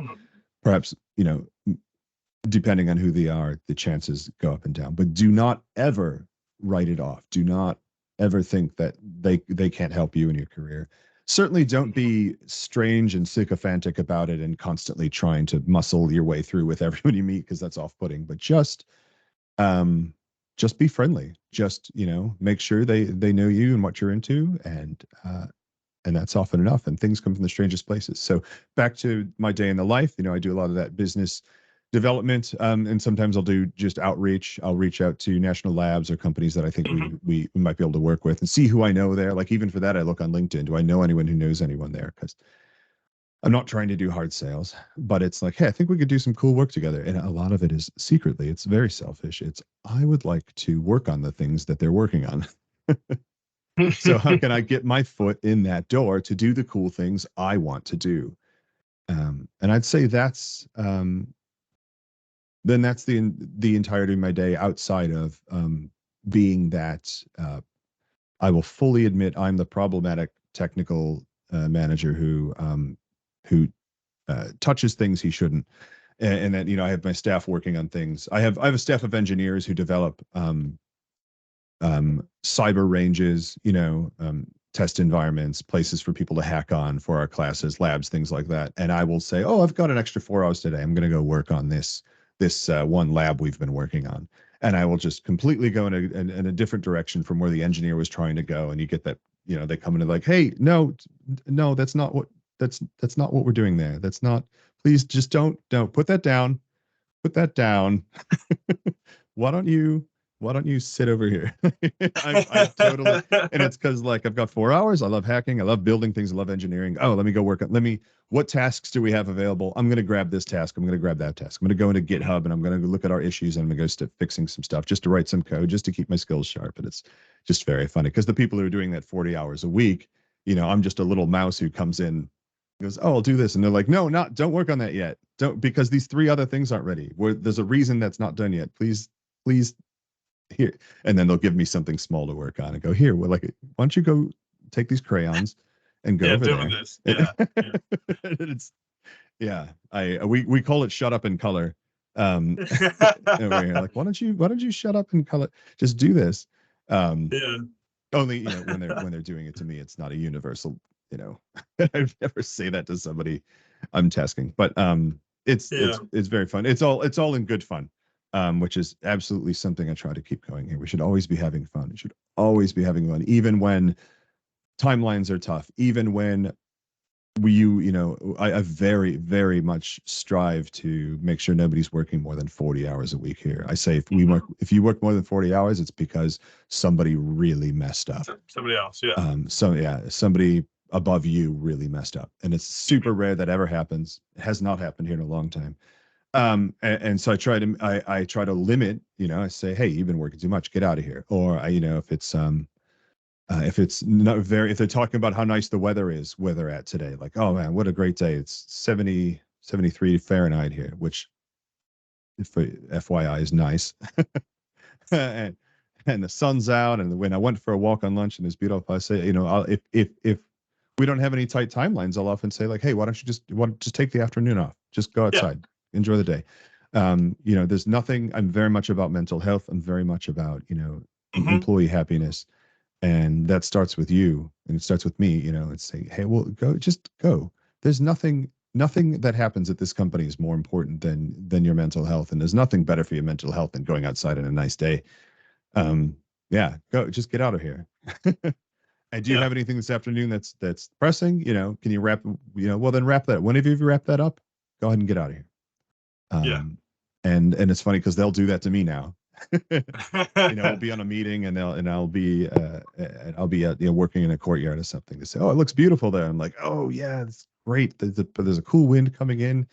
perhaps, depending on who they are, the chances go up and down. But do not ever write it off. Do not ever think that they can't help you in your career. Certainly don't be strange and sycophantic about it and constantly trying to muscle your way through with everyone you meet, because that's off-putting. But um just be friendly. Just, make sure they know you and what you're into, and that's often enough. And things come from the strangest places. So back to my day in the life, I do a lot of that business development, and sometimes I'll do just outreach. I'll reach out to national labs or companies that I think we might be able to work with and see who I know there. Like, even for that, I look on LinkedIn. Do I know anyone who knows anyone there? Because I'm not trying to do hard sales, but it's like, hey, I think we could do some cool work together. And a lot of it is secretly, it's very selfish. It's, I would like to work on the things that they're working on. So how can I get my foot in that door to do the cool things I want to do? And I'd say then that's the entirety of my day, outside of being that I will fully admit I'm the problematic technical manager who touches things he shouldn't, and that I have my staff working on things. I have a staff of engineers who develop cyber ranges, test environments, places for people to hack on for our classes, labs, things like that. And I will say, oh, I've got an extra 4 hours today. I'm going to go work on this one lab we've been working on. And I will just completely go in a different direction from where the engineer was trying to go. And you get that, they come in like, hey, no, that's not what we're doing there. That's not, please just don't put that down. Put that down. why don't you sit over here? I totally, and it's because, like, I've got 4 hours. I love hacking. I love building things. I love engineering. Oh, let me go work on, what tasks do we have available? I'm going to grab this task. I'm going to grab that task. I'm going to go into GitHub and I'm going to look at our issues and I'm going to go start fixing some stuff just to write some code, just to keep my skills sharp. And it's just very funny because the people who are doing that 40 hours a week, I'm just a little mouse who comes in, goes, oh, I'll do this. And they're like, no, don't work on that yet. Don't, because these 3 other things aren't ready. There's a reason that's not done yet. Please here. And then they'll give me something small to work on and go, here, well, like, why don't you go take these crayons and go Yeah, over doing there. this. Yeah. It's, yeah, we call it shut up and color. Over here, like, why don't you shut up and color? Just do this. Yeah. Only, when they're doing it to me, it's not a universal, I'd never say that to somebody I'm tasking. But it's Yeah. it's very fun. It's all in good fun. Which is absolutely something I try to keep going here. We should always be having fun. We should always be having fun, even when timelines are tough, even when I very, very much strive to make sure nobody's working more than 40 hours a week here. I say, if you work more than 40 hours, it's because somebody really messed up. Somebody else. Yeah. Somebody above you really messed up. And it's super rare that ever happens. It has not happened here in a long time. And so I try to limit, I say, hey, you've been working too much, get out of here. Or if it's not if they're talking about how nice the weather is where they're at today, like, oh man, what a great day. It's 73 Fahrenheit here, which, for FYI, is nice. and the sun's out, and when I went for a walk on lunch and it's beautiful, I say, if we don't have any tight timelines, I'll often say, like, hey, why don't you just take the afternoon off, just go outside, enjoy the day. There's nothing. I'm very much about mental health. I'm very much about employee happiness, and that starts with you and it starts with me. It's saying, hey, well, just go. There's nothing that happens at this company is more important than your mental health, and there's nothing better for your mental health than going outside on a nice day. Yeah, just get out of here. And do you have anything this afternoon that's pressing? Can you wrap? Well, then wrap that. Whenever you wrap that up, go ahead and get out of here. and it's funny because they'll do that to me now. We'll be on a meeting and I'll be working in a courtyard or something. They say, "Oh, it looks beautiful there." I'm like, "Oh yeah, it's great. There's a cool wind coming in,"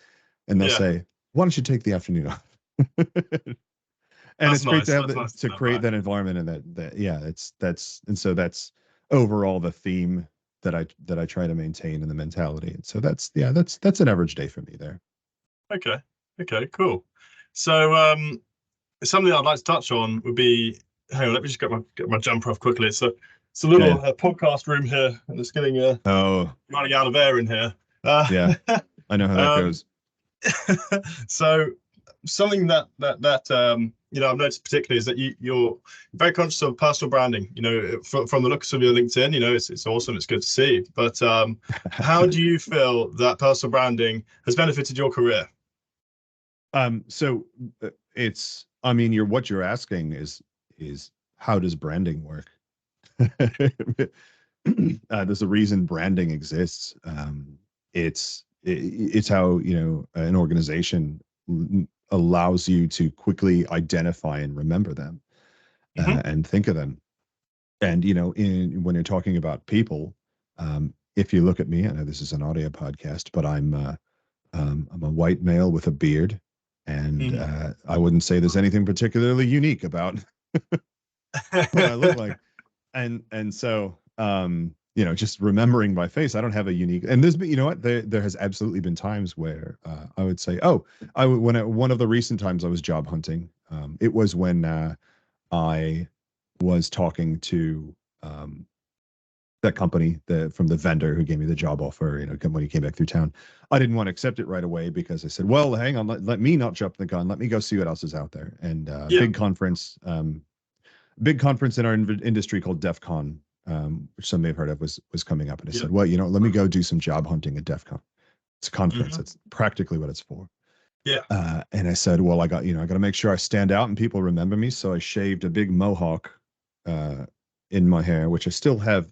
and they'll Yeah, say, "Why don't you take the afternoon off?" And that's it's great to nice. have That's nice to to create back. that environment, and that yeah, that's overall the theme that I try to maintain in the mentality. And so that's an average day for me there. Okay. Okay, cool. So something I'd like to touch on would be, hang on, let me just get my jumper off quickly. It's a Yeah, little yeah. podcast room here, and it's getting Oh, running out of air in here. Uh, yeah. I know how that um, goes. so something I've noticed particularly is that you're very conscious of personal branding. From the looks of your LinkedIn, it's awesome. It's good to see. But how do you feel that personal branding has benefited your career? So I mean, what you're asking is how does branding work? There's a reason branding exists. It's how an organization allows you to quickly identify and remember them, Hmm. and think of them. And when you're talking about people, if you look at me, I know this is an audio podcast, but I'm a white male with a beard, and Hmm. I wouldn't say there's anything particularly unique about what I look like. And so just remembering my face, I don't have a unique. And there's been, what, there has absolutely been times where I would say, oh, one of the recent times I was job hunting, it was when I was talking to that company, from the vendor who gave me the job offer, when he came back through town. I didn't want to accept it right away because I said, well, hang on, let me not jump the gun. Let me go see what else is out there. And Yeah. big conference in our industry called DEF CON, which some may have heard of, was coming up. And I Yeah. said, well, let me go do some job hunting at DEF CON. It's a conference. Hmm. That's practically what it's for. Yeah. And I said, well, I got to make sure I stand out and people remember me. So I shaved a big mohawk in my hair, which I still have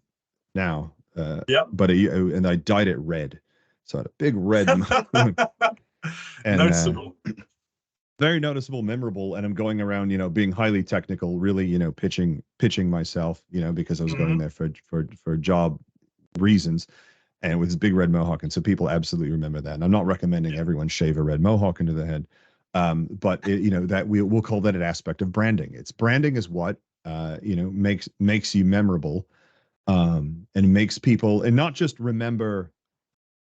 now, Yeah. and I dyed it red. So I had a big red and Noticeable. very noticeable, memorable. And I'm going around, being highly technical, really, pitching myself, because I was going Hmm. there for job reasons, and with this big red mohawk. And so people absolutely remember that. And I'm not recommending Yeah. everyone shave a red mohawk into the head. But that we'll call that an aspect of branding. It's branding is what, makes you memorable, and makes people, and not just remember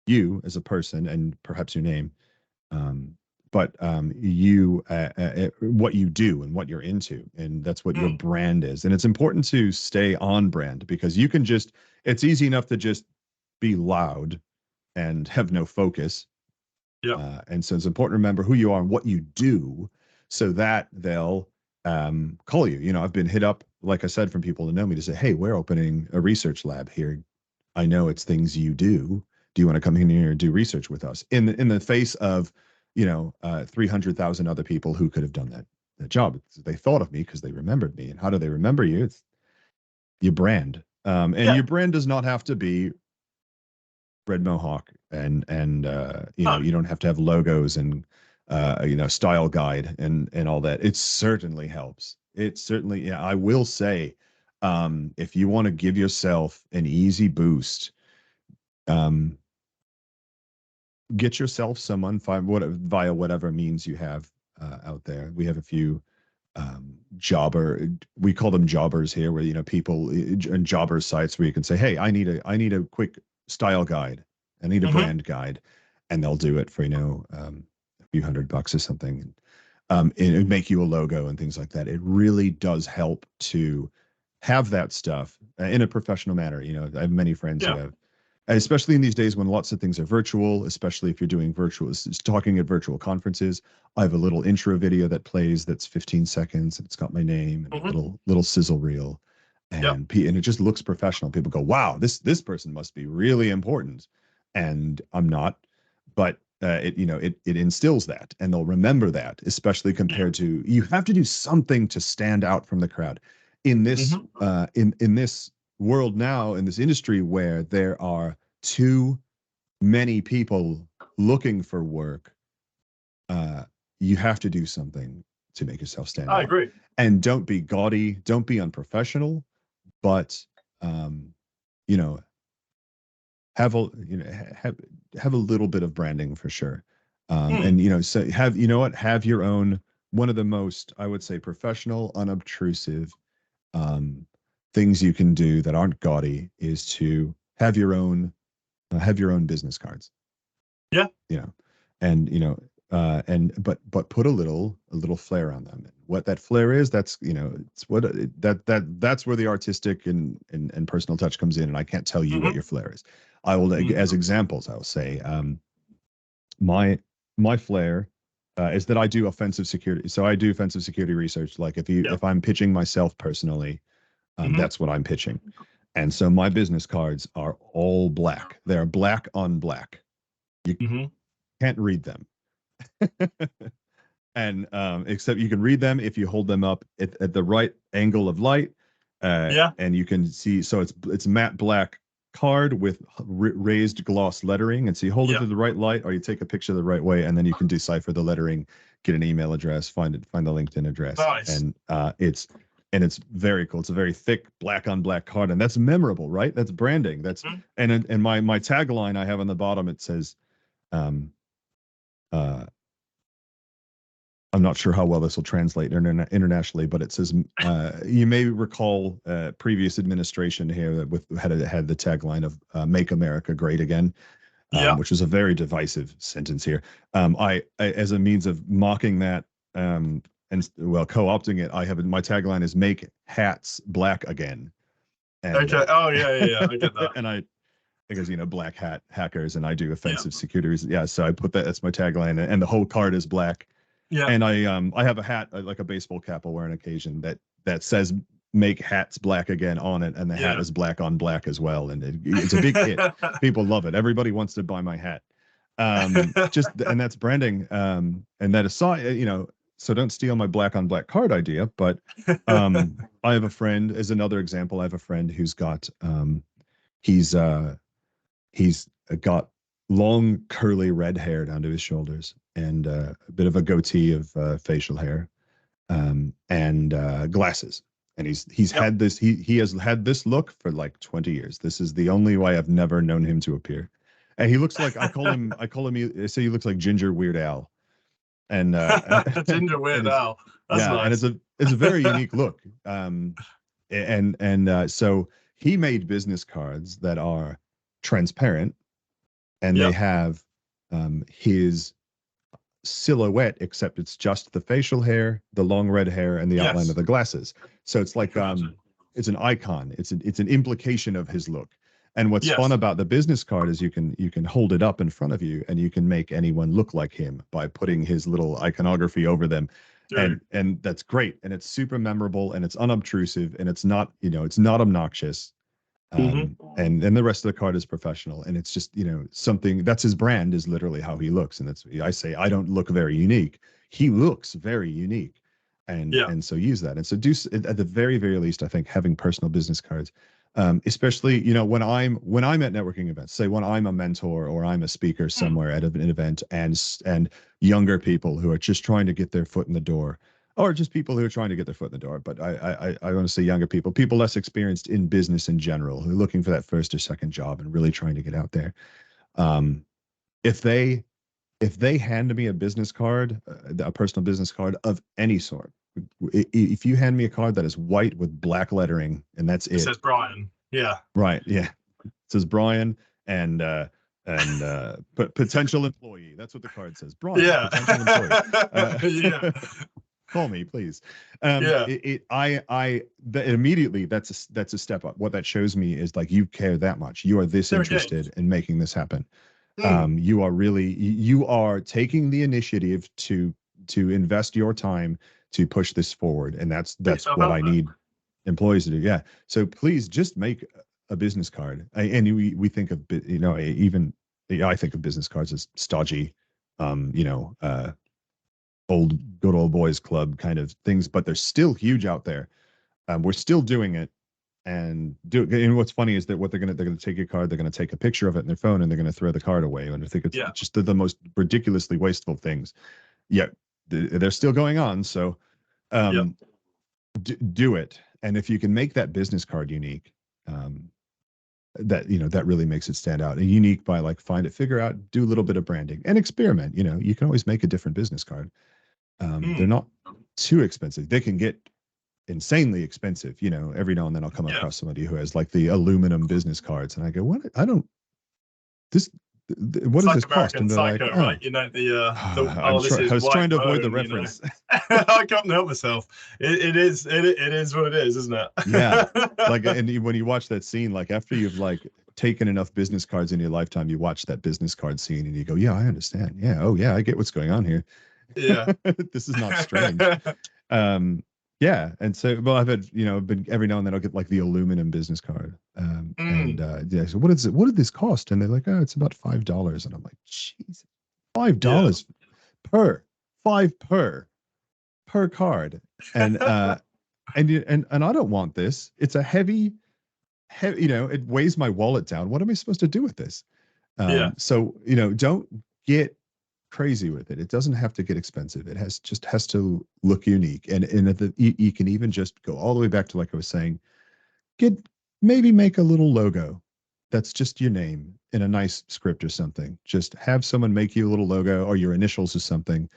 you as a person and perhaps your name, um, but what you do and what you're into, and that's what your Mm. brand is. And it's important to stay on brand, because it's easy enough to just be loud and have no focus. Yeah. And so it's important to remember who you are and what you do, so that they'll call you. I've been hit up, like I said, from people that know me to say, hey, we're opening a research lab here. I know it's things you do. Do you want to come in here and do research with us? In the face of, 300,000 other people who could have done that job. They thought of me because they remembered me. And how do they remember you? It's your brand. And Yeah. your brand does not have to be red mohawk, and No. you don't have to have logos and style guide and all that. It certainly helps. It certainly, yeah, I will say, if you want to give yourself an easy boost, um get yourself someone via whatever means you have out there. We have a few we call them jobbers here, where people and jobber sites where you can say, hey, I need a quick style guide, I need a Hmm. brand guide, and they'll do it for a few $100 or something. And make you a logo and things like that. It really does help to have that stuff in a professional manner. I have many friends who Yeah. have, and especially in these days when lots of things are virtual, especially if you're doing talking at virtual conferences. I have a little intro video that plays that's 15 seconds, and it's got my name and a Hmm. little sizzle reel, Yeah. and it just looks professional. People go, wow, this person must be really important. And I'm not, but it instills that, and they'll remember that, especially Yeah. compared to, you have to do something to stand out from the crowd in this Hmm. in this world now, in this industry where there are too many people looking for work. uh you have to do something to make yourself stand out. I agree. And don't be gaudy, don't be unprofessional, but you know, have a have a little bit of branding for sure. And so have your own, one of the most, I would say, professional, unobtrusive things you can do that aren't gaudy is to have your own business cards. Yeah. And but put a little flair on them. What that flair is, that's it's what that's where the artistic and personal touch comes in. And I can't tell you what your flair is. I will, as examples, I will say my flair is that I do offensive security. So I do offensive security research. Like if I'm pitching myself personally, that's what I'm pitching. And so my business cards are all black. They're black on black. You can't read them. And except you can read them if you hold them up at the right angle of light. And you can see, so it's matte black card with raised gloss lettering, and so you hold it to the right light, or you take a picture the right way, and then you can decipher the lettering, get an email address, find the LinkedIn address. Nice. And it's very cool. It's a very thick black on black card, and that's memorable, right? That's branding. That's and my tagline I have on the bottom, it says I'm not sure how well this will translate internationally, but it says, you may recall previous administration here had the tagline of "Make America Great Again," which was a very divisive sentence here. I as a means of mocking that and co-opting it, I have my tagline is "Make hats black again." And, okay. Oh yeah. I get that. And because black hat hackers, and I do offensive security. Yeah, so I put that as my tagline, and the whole card is black. Yeah. And I have a hat, like a baseball cap I'll wear on occasion, that says "Make hats black again" on it, and the hat is black on black as well, and it's a big hit. People love it. Everybody wants to buy my hat. And that's branding. And that aside, so don't steal my black on black card idea, but I have a friend, as another example, I have a friend who's got he's got long curly red hair down to his shoulders, and a bit of a goatee of facial hair, and glasses. And he's had this, he has had this look for like 20 years. This is the only way I've never known him to appear. And he looks like, I say he looks like Ginger Weird Al. And Ginger Weird Al. That's nice. And it's a very unique look. So he made business cards that are transparent, and they have his silhouette, except it's just the facial hair, the long red hair, and the outline of the glasses. So it's like it's an icon. It's an implication of his look. And what's fun about the business card is you can hold it up in front of you, and you can make anyone look like him by putting his little iconography over them. And that's great, and it's super memorable, and it's unobtrusive, and it's not it's not obnoxious. And the rest of the card is professional, and it's just something that's his brand, is literally how he looks. And that's, I say, I don't look very unique. He looks very unique, and so use that. And so do, at the very least, I think having personal business cards, especially when I'm at networking events, say when I'm a mentor or I'm a speaker somewhere at an event, and younger people who are just trying to get their foot in the door, or just people who are trying to get their foot in the door. But I want to say younger people less experienced in business in general, who are looking for that first or second job and really trying to get out there. If they hand me a business card, a personal business card of any sort, if you hand me a card that is white with black lettering, and that's it. It says Brian. Yeah. Right. Yeah. It says Brian and potential employee. That's what the card says. Brian. Yeah. Potential employee. Call me, please. Immediately that's a step up. What that shows me is like, you care that much. You are this interested in making this happen. You are taking the initiative to invest your time to push this forward, and that's what I need employees to do. Yeah. So please just make a business card. And we think of I think of business cards as stodgy, good old boys club kind of things, but they're still huge out there. We're still doing it, and what's funny is that they're going to take your card, they're going to take a picture of it in their phone, and they're going to throw the card away. And I think it's just the most ridiculously wasteful things. Yeah. they're still going on. So do it. And if you can make that business card unique, that, that really makes it stand out. And unique by like figure out, do a little bit of branding and experiment. You can always make a different business card. They're not too expensive. They can get insanely expensive. Every now and then I'll come across somebody who has like the aluminum business cards, and I go, what? What does this cost? And they're Psycho, like, right? I was trying to avoid the reference. I can't help myself. It is what it is, isn't it? Yeah. Like, and when you watch that scene, like after you've like taken enough business cards in your lifetime, you watch that business card scene and you go, yeah, I understand. Yeah. Oh yeah, I get what's going on here. Yeah. This is not strange. Yeah. And so, well, I've had, been every now and then I'll get like the aluminum business card. And yeah, so what did this cost? And they're like, oh, it's about $5. And I'm like, jeez, $5 per card. And and I don't want this. It's a heavy, it weighs my wallet down. What am I supposed to do with this? So, don't get crazy with it. It doesn't have to get expensive. It has to look unique. And you can even just go all the way back to, like I was saying, maybe make a little logo that's just your name in a nice script or something. Just have someone make you a little logo or your initials or something.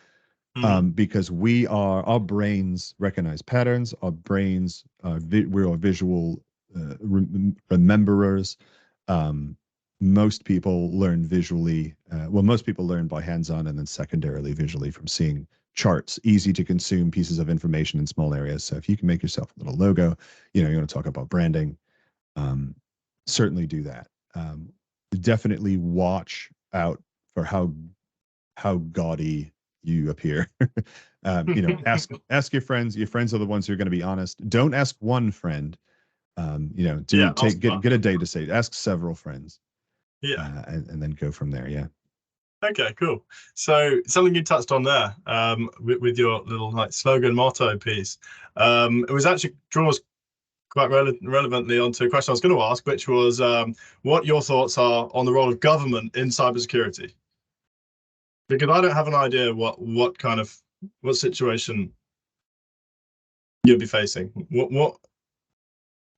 Because our brains recognize patterns. Our brains, we're visual rememberers. Most people learn visually. Most people learn by hands-on and then secondarily visually from seeing charts, easy to consume pieces of information in small areas. So if you can make yourself a little logo, you want to talk about branding, certainly do that. Definitely watch out for how gaudy you appear. Ask your friends. Your friends are the ones who are going to be honest. Don't ask one friend. Get a day to say. Ask several friends. Yeah. And then go from there. Yeah. Okay, cool. So something you touched on there, with your little like slogan motto piece, it was actually draws quite relevantly onto a question I was going to ask, which was what your thoughts are on the role of government in cybersecurity. Because I don't have an idea what situation you'll be facing. What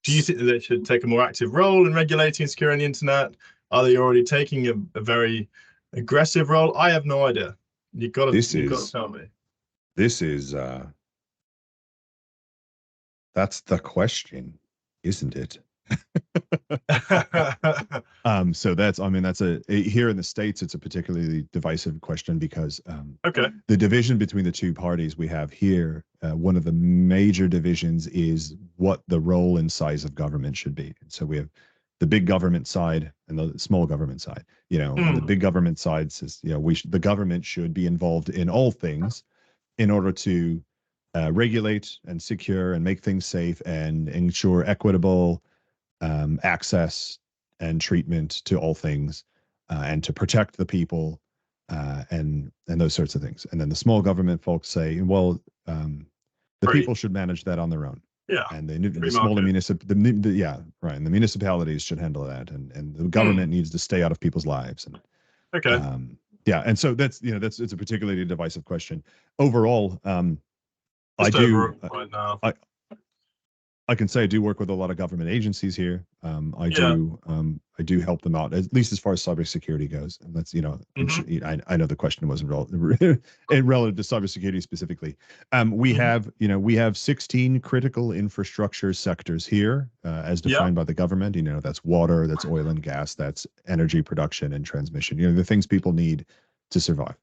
do you think that they should take a more active role in regulating and securing the internet? Are they already taking a very aggressive role? I have no idea. You've got to tell me. This is that's the question, isn't it? So that's here in the States, it's a particularly divisive question because the division between the two parties we have here, one of the major divisions is what the role and size of government should be. And so we have the big government side and the small government side. And the big government side says, the government should be involved in all things in order to regulate and secure and make things safe and ensure equitable access and treatment to all things, and to protect the people, and those sorts of things. And then the small government folks say, well, the people should manage that on their own. Yeah. And the smaller right. And the municipalities should handle that, and the government needs to stay out of people's lives. And yeah. And so it's a particularly divisive question. Overall, I can say I do work with a lot of government agencies here. I do help them out, at least as far as cybersecurity goes. And that's, I know the question wasn't relative to cybersecurity specifically. We have 16 critical infrastructure sectors here, as defined by the government. That's water, that's oil and gas, that's energy production and transmission. The things people need to survive.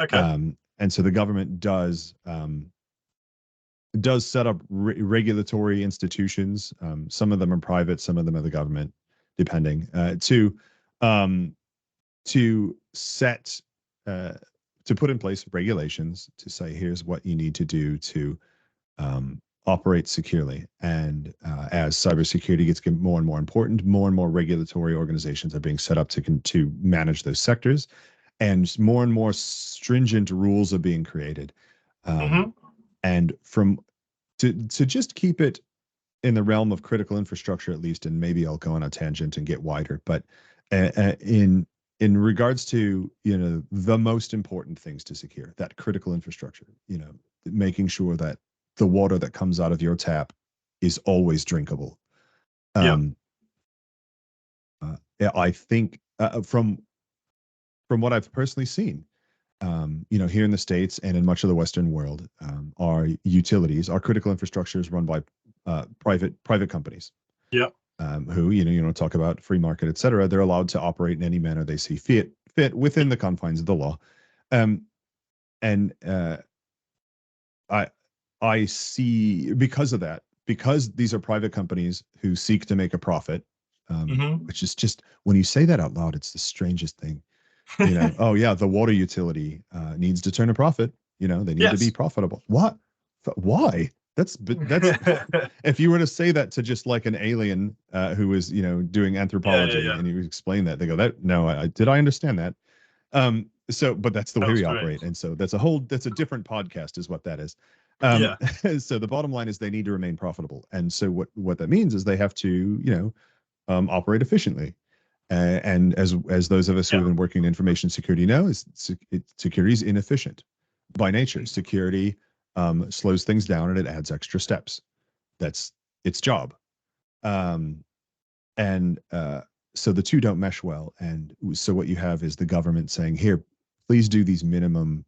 And so the government does set up regulatory institutions. Some of them are private, some of them are the government, depending, to set, to put in place regulations to say, here's what you need to do to operate securely. And as cybersecurity gets more and more important, more and more regulatory organizations are being set up to manage those sectors, and more stringent rules are being created. And to just keep it in the realm of critical infrastructure, at least, and maybe I'll go on a tangent and get wider, but in in regards to, the most important things to secure, that critical infrastructure, making sure that the water that comes out of your tap is always drinkable. Yeah. Yeah, I think from what I've personally seen, here in the States and in much of the Western world, our utilities, our critical infrastructure is run by private companies. Yeah. Who talk about free market, et cetera. They're allowed to operate in any manner they see fit within the confines of the law. And I see, because of that, because these are private companies who seek to make a profit, which is just, when you say that out loud, it's the strangest thing. Oh yeah, the water utility needs to turn a profit. They need to be profitable. What? Why? That's if you were to say that to just like an alien who was doing anthropology, and you explain that, they go, that no, I understand that. But that's the way we operate, and so that's a different podcast, is what that is. So the bottom line is they need to remain profitable, and so what that means is they have to operate efficiently. And as those of us who have been working in information security know, security is inefficient by nature. Security slows things down and it adds extra steps. That's its job. So the two don't mesh well. And so what you have is the government saying, here, please do these minimum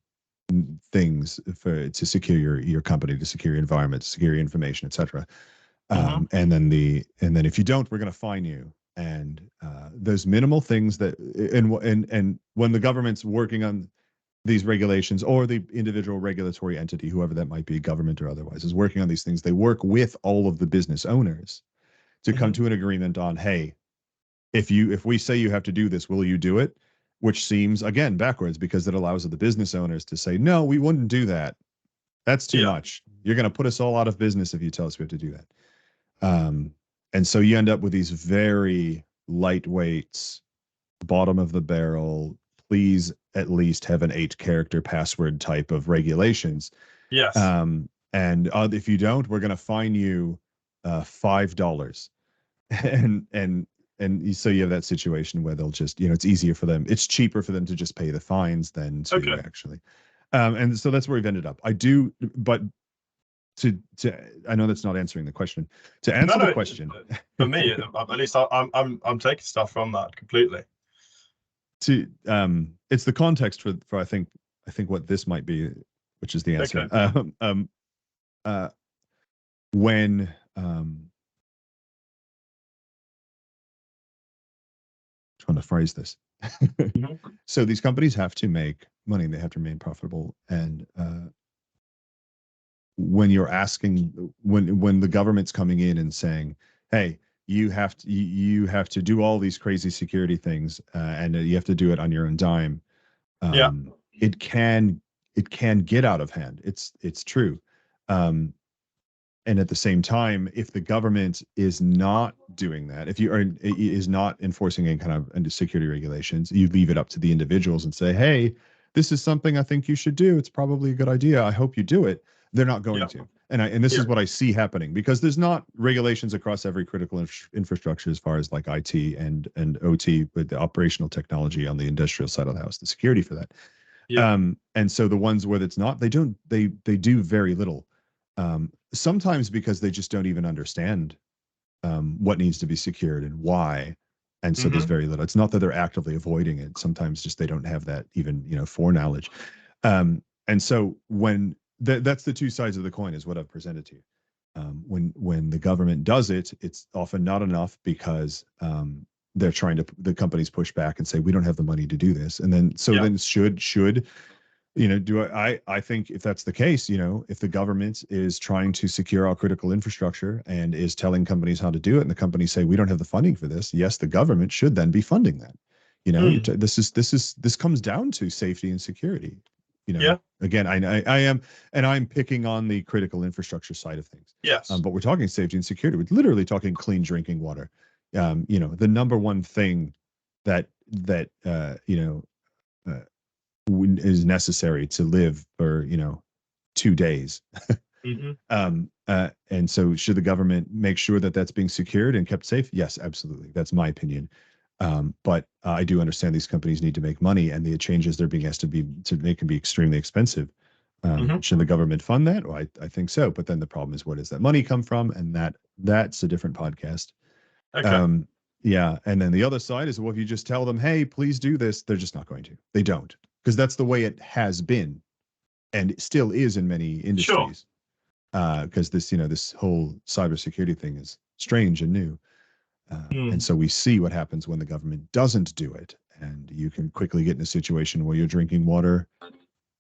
things to secure your company, to secure your environment, to secure your information, et cetera. And then if you don't, we're going to fine you. And those minimal things that, and when the government's working on these regulations, or the individual regulatory entity, whoever that might be, government or otherwise, is working on these things, they work with all of the business owners to come to an agreement on, hey, if we say you have to do this, will you do it? Which seems, again, backwards, because it allows the business owners to say, no, we wouldn't do that. That's too much. You're going to put us all out of business if you tell us we have to do that. And so you end up with these very lightweight, bottom of the barrel, please at least have an 8-character password type of regulations. Yes. And if you don't, we're going to fine you $5. And so you have that situation where they'll just, it's easier for them. It's cheaper for them to just pay the fines than to actually. And so that's where we've ended up. But I know that's not answering the question. To answer the question, for me, at least I'm taking stuff from that completely. It's the context for I think what this might be, which is the answer. When trying to phrase this. So these companies have to make money, they have to remain profitable, and when you're asking, when the government's coming in and saying, hey, you have to do all these crazy security things, and you have to do it on your own dime, it can get out of hand. It's true. And at the same time, if the government is not doing that, is not enforcing any kind of security regulations, you leave it up to the individuals and say, hey, this is something I think you should do. It's probably a good idea. I hope you do it. They're not going to. And this is what I see happening, because there's not regulations across every critical infrastructure as far as like IT and OT, with the operational technology on the industrial side of the house, the security for that. And so the ones where it's not, they do very little. Sometimes because they just don't even understand what needs to be secured and why. And so there's very little. It's not that they're actively avoiding it. Sometimes just they don't have that even, foreknowledge. And so when that's the two sides of the coin, is what I've presented to you. When the government does it, it's often not enough, because they're trying to, the companies push back and say, we don't have the money to do this. And then then should I think if that's the case, if the government is trying to secure our critical infrastructure and is telling companies how to do it, and the companies say, we don't have the funding for this, yes, the government should then be funding that. This comes down to safety and security. Again, I am, and I'm picking on the critical infrastructure side of things. Yes. But we're talking safety and security. We're literally talking clean drinking water. The number one thing that is necessary to live for 2 days. And so should the government make sure that that's being secured and kept safe? Yes, absolutely. That's my opinion. But I do understand these companies need to make money, and the changes they're being asked to make can be extremely expensive. Should the government fund that? Well, I think so. But then the problem is, where does that money come from? And that's a different podcast. Okay. Yeah. And then the other side is, well, if you just tell them, hey, please do this, they're just not going to. They don't, because that's the way it has been, and it still is in many Sure. industries. Because this whole cybersecurity thing is strange and new. And so we see what happens when the government doesn't do it. And you can quickly get in a situation where your drinking water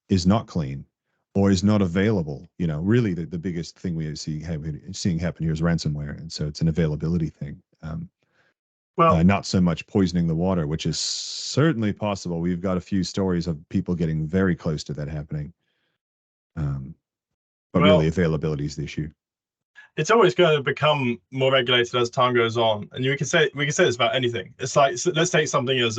is not clean or is not available. Really the biggest thing we seeing happen here is ransomware. And so it's an availability thing. Well, Not so much poisoning the water, which is certainly possible. We've got a few stories of people getting very close to that happening. But really, well, availability is the issue. it's always going to become more regulated as time goes on, and we can say this about anything. It's like, so let's take something as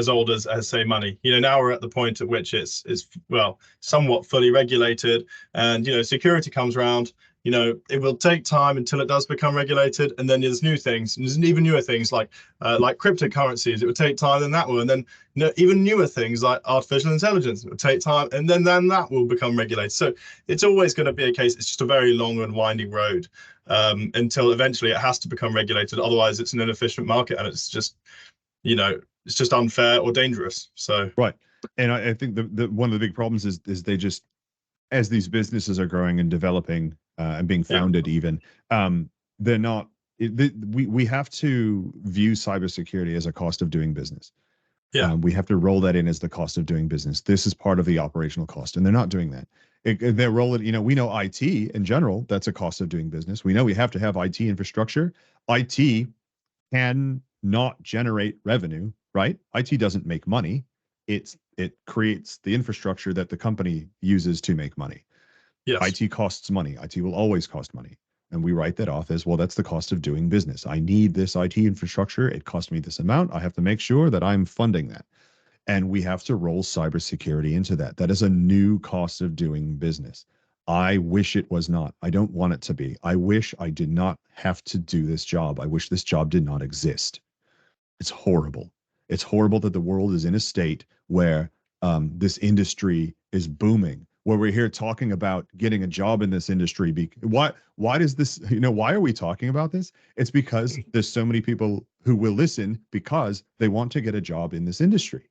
old as say money. Now we're at the point at which it's well, somewhat fully regulated, and security comes around. It will take time until it does become regulated, and then there's new things, and there's even newer things like cryptocurrencies. It would take time, and that will, and then even newer things like artificial intelligence. It would take time, and then that will become regulated. So it's always going to be a case. It's just a very long and winding road until eventually it has to become regulated. Otherwise, it's an inefficient market, and it's just unfair or dangerous. So Right. And I think the one of the big problems is they just, as these businesses are growing and developing and being yeah, founded, even they're not. We have to view cybersecurity as a cost of doing business. yeah, We have to roll that in as the cost of doing business. This is part of the operational cost, and they're not doing that. They're rolling. We know IT in general, that's a cost of doing business. We know we have to have IT infrastructure. IT can not generate revenue, right? IT doesn't make money. It creates the infrastructure that the company uses to make money. yes, IT costs money. IT will always cost money. And we write that off as, well, that's the cost of doing business. I need this IT infrastructure. It cost me this amount. I have to make sure that I'm funding that. And we have to roll cybersecurity into that. That is a new cost of doing business. I wish it was not. I don't want it to be. I wish I did not have to do this job. I wish this job did not exist. It's horrible. It's horrible that the world is in a state where this industry is booming, where we're here talking about getting a job in this industry. Why does this, why are we talking about this? It's because there's so many people who will listen because they want to get a job in this industry.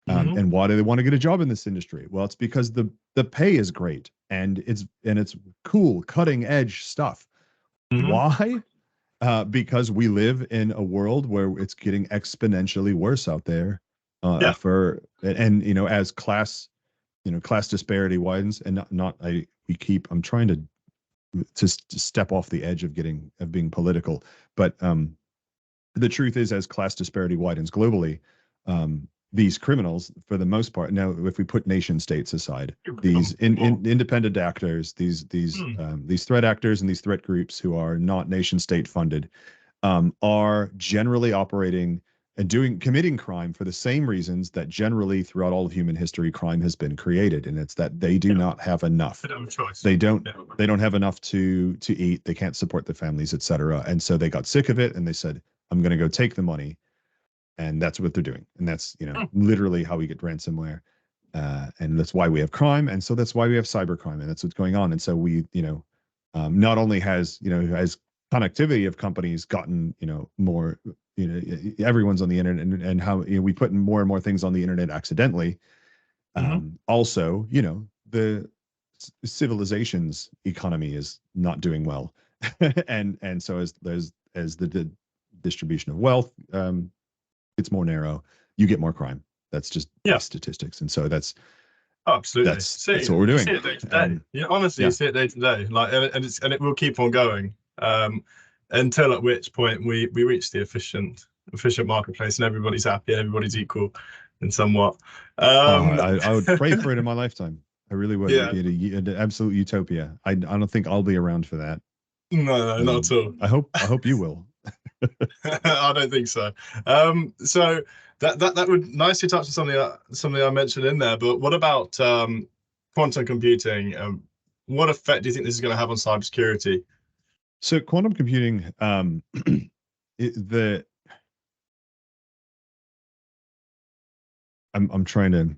hmm And why do they want to get a job in this industry? Well, it's because the pay is great and it's cool, cutting edge stuff. hmm Why? Because we live in a world where it's getting exponentially worse out there. yeah, As class disparity widens, and I'm trying to step off the edge of being political, but the truth is, as class disparity widens globally, these criminals, for the most part, now if we put nation states aside, these independent actors, these threat actors and these threat groups who are not nation state funded, are generally operating and committing crime for the same reasons that generally throughout all of human history crime has been created, and it's that they do yeah, not have enough. they don't have a choice. They don't Yeah. they don't have enough to eat. They can't support their families, etc. And so they got sick of it, and they said, I'm going to go take the money. And that's what they're doing. And that's, Mm. literally how we get ransomware. And that's why we have crime. And so that's why we have cybercrime. And that's what's going on. And so we, not only has connectivity of companies gotten, more, everyone's on the internet, and how, we put more and more things on the internet accidentally. hmm Also, the civilization's economy is not doing well. And so as the distribution of wealth, it's more narrow, you get more crime. That's just Yeah. base statistics. And so that's Oh, absolutely. that's what we're You doing. see it day to day. Honestly, you Yeah. see it day to day. Like, and it will keep on going until at which point we reach the efficient marketplace, and everybody's happy and everybody's equal and somewhat. Oh, Um, I would pray for it in my lifetime. I really would. It'd yeah. be an absolute utopia. I don't think I'll be around for that. No, no, not at all. I hope you will. I don't think so. So that would nicely touch on something I mentioned in there. But what about quantum computing? What effect do you think this is going to have on cybersecurity? So quantum computing, the I'm trying to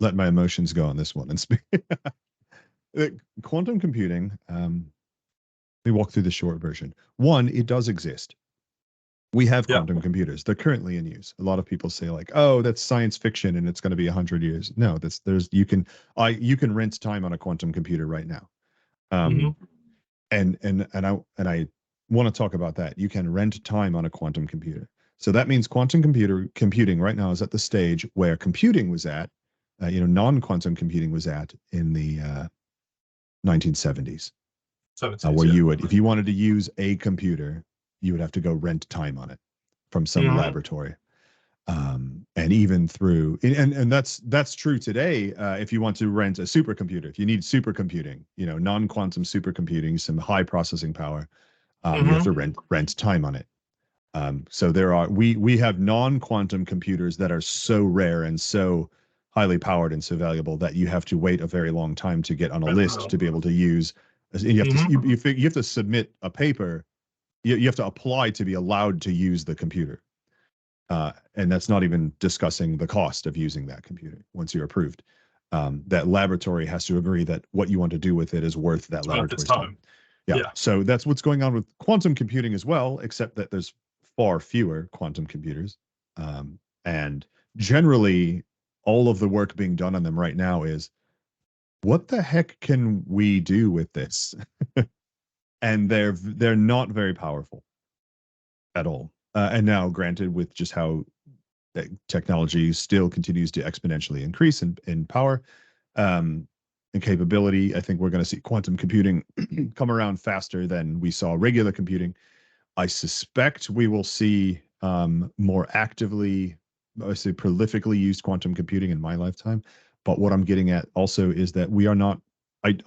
let my emotions go on this one and speak. Quantum computing. Let me walk through the short version. One, it does exist. We have Yeah. quantum computers. They're currently in use. A lot of people say like, "Oh, that's science fiction, and it's going to be 100 years." No, you can rent time on a quantum computer right now. Hmm. And I want to talk about that. You can rent time on a quantum computer. So that means quantum computing right now is at the stage where computing was at, non-quantum computing was at in the 1970s, 70s, where yeah. you would, if you wanted to use a computer, you would have to go rent time on it from some Hmm. laboratory. And even through, and that's true today. If you want to rent a supercomputer, if you need supercomputing, non-quantum supercomputing, some high processing power, you have Hmm. to rent time on it. So we have non-quantum computers that are so rare and so highly powered and so valuable that you have to wait a very long time to get on a list to be able to use. You have to Hmm. you have to submit a paper. You have to apply to be allowed to use the computer. And that's not even discussing the cost of using that computer once you're approved. That laboratory has to agree that what you want to do with it is worth that It's worth its laboratory's time. time. Yeah. Yeah. So that's what's going on with quantum computing as well, except that there's far fewer quantum computers. And generally, all of the work being done on them right now is what the heck can we do with this? And they're not very powerful at all. And now, granted, with just how technology still continues to exponentially increase in power um, and capability, I think we're going to see quantum computing come around faster than we saw regular computing. I suspect we will see more actively, I say prolifically used quantum computing in my lifetime. But what I'm getting at also is that we are not.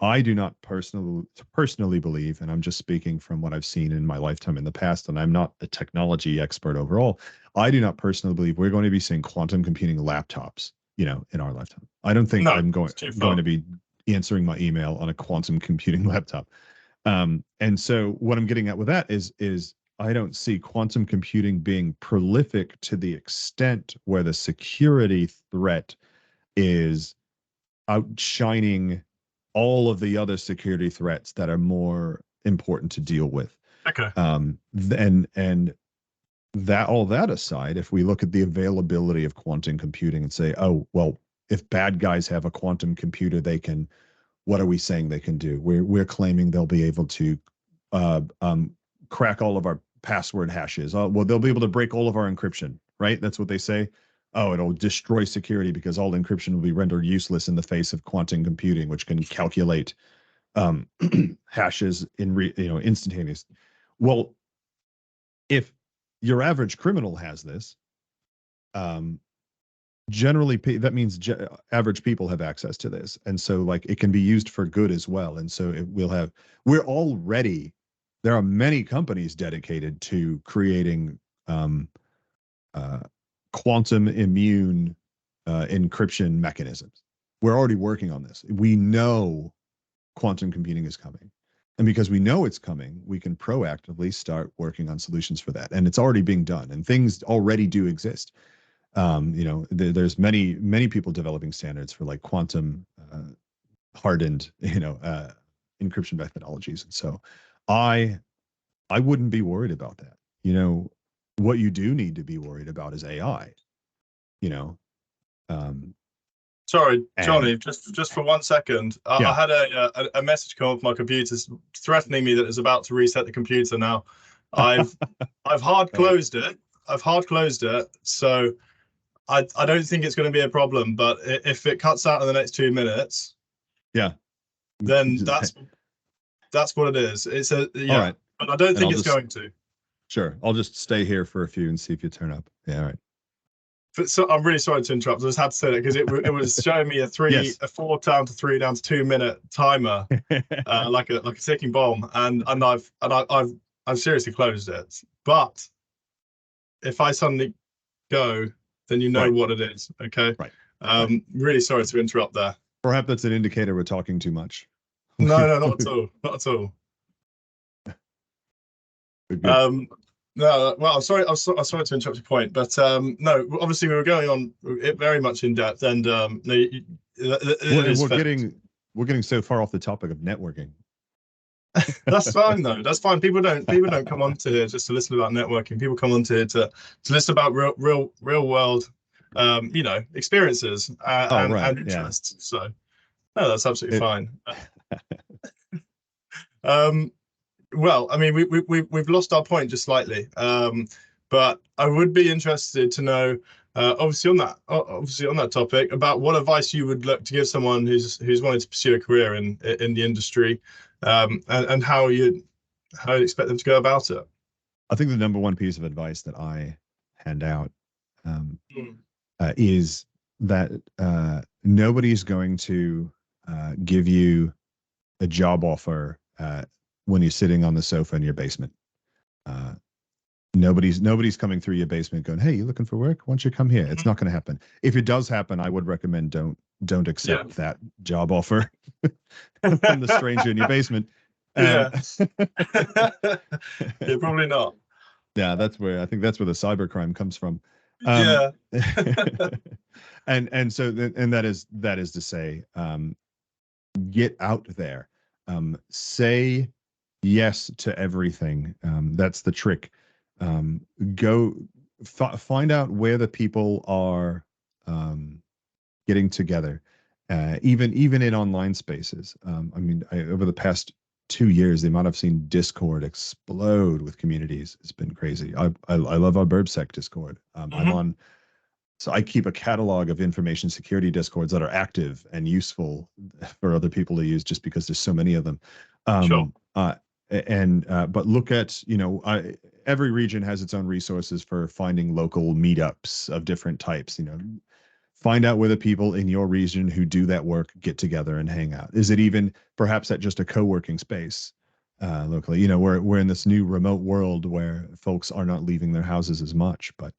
I do not personally believe, and I'm just speaking from what I've seen in my lifetime in the past, and I'm not a technology expert overall. I do not personally believe we're going to be seeing quantum computing laptops, in our lifetime. I don't think No, I'm it's too going far. to be answering my email on a quantum computing laptop. And so what I'm getting at with that is I don't see quantum computing being prolific to the extent where the security threat is outshining all of the other security threats that are more important to deal with. Okay. And that all that aside, if we look at the availability of quantum computing and say, oh, well, if bad guys have a quantum computer, they can, what are we saying they can do? We're claiming they'll be able to uh, um, crack all of our password hashes. Well, they'll be able to break all of our encryption, right? That's what they say. Oh, it'll destroy security because all encryption will be rendered useless in the face of quantum computing, which can calculate um, hashes instantaneous. Well, if your average criminal has this, um, generally that means average people have access to this, and so like it can be used for good as well. And so we're already, there are many companies dedicated to creating um, uh, quantum immune encryption mechanisms. We're already working on this. We know quantum computing is coming, and because we know it's coming, we can proactively start working on solutions for that. And it's already being done, and things already do exist. There's many people developing standards for like quantum hardened encryption methodologies. And so I wouldn't be worried about that. What you do need to be worried about is AI. you know um Sorry, and Johnny, just for 1 second. I yeah. had a message come up my computer threatening me that it's about to reset the computer now. I've I've hard All right. closed it. I've hard closed it, so I don't think it's going to be a problem. But if it cuts out in the next 2 minutes, Yeah. then that's what it is. It's a All yeah, right. but I don't And think it's going to. I'll just stay here for a few and see if you turn up. Yeah. All right. But so I'm really sorry to interrupt. I just had to say that because it was showing me Yes. a 4 down to 3 down to 2 minute timer, like a ticking bomb, and I've seriously closed it. But if I suddenly go, then you know Right. what it is. Okay. Right. Right. Really sorry to interrupt there. Perhaps that's an indicator we're talking too much. No, no, not at all. Not at all. Good. Um, No, well, I'm sorry. I'm sorry to interrupt your point, but no. Obviously, we were going on it very much in depth, and no, it We're, is we're fair. getting we're getting so far off the topic of networking. That's fine though. That's fine. People don't come on to here just to listen about networking. People come on to here to listen about real world, experiences Oh, and right. Yeah. interests. So no, that's absolutely It, fine. Um, Well, I mean, we've lost our point just slightly, but I would be interested to know, obviously on that topic, about what advice you would look to give someone who's wanting to pursue a career in the industry, and how you expect them to go about it. I think the number one piece of advice that I hand out um, Mm. is that nobody's going to give you a job offer when you're sitting on the sofa in your basement. Uh, nobody's coming through your basement going, "Hey, you looking for work? Why don't you come here?" It's Mhm. not going to happen. If it does happen, I would recommend don't Yeah. accept that job offer from the stranger in your basement. Um, Yeah. Yeah, probably not. yeah, that's where the cybercrime comes from. Um, Yeah. and that is to say, get out there, say yes to everything. That's the trick. Um, go find out where the people are getting together, even in online spaces. I mean, over the past 2 years, the amount I've seen Discord explode with communities has been crazy. I love our BurbSec Discord. I'm Hmm. on, so I keep a catalog of information security discords that are active and useful for other people to use, just because there's so many of them. Sure. Um, uh, and but look at, every region has its own resources for finding local meetups of different types. Find out where the people in your region who do that work get together and hang out. Is it even perhaps at just a co-working space locally? We're in this new remote world where folks are not leaving their houses as much, but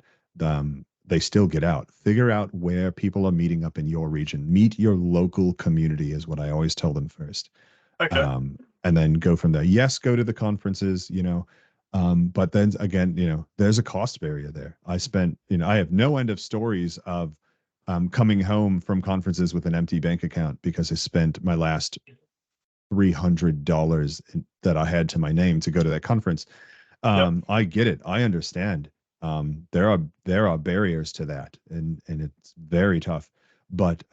they still get out. Figure out where people are meeting up in your region. Meet your local community is what I always tell them first, Okay. and then go from there. Yes, go to the conferences, but then again, there's a cost barrier there. I have no end of stories of coming home from conferences with an empty bank account because I spent my last $300 that I had to my name to go to that conference. Yep. I get it. I understand. There are barriers to that, and it's very tough. But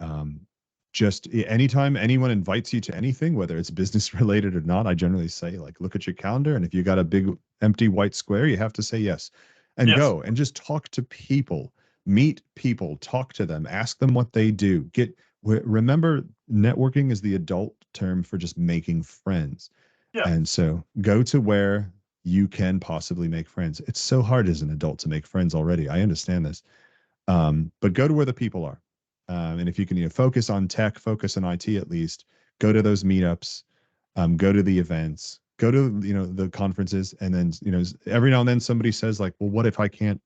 just anytime anyone invites you to anything, whether it's business related or not, I generally say, like, look at your calendar, and if you got a big empty white square, you have to say yes, and Yes. go and just talk to people, meet people, talk to them, ask them what they do. Remember, networking is the adult term for just making friends. Yeah. And so go to where you can possibly make friends. It's so hard as an adult to make friends already. I understand this. But go to where the people are. And if you can, focus on tech, focus on IT at least, go to those meetups, go to the events, go to, the conferences. And then, every now and then somebody says, like, well, what if I can't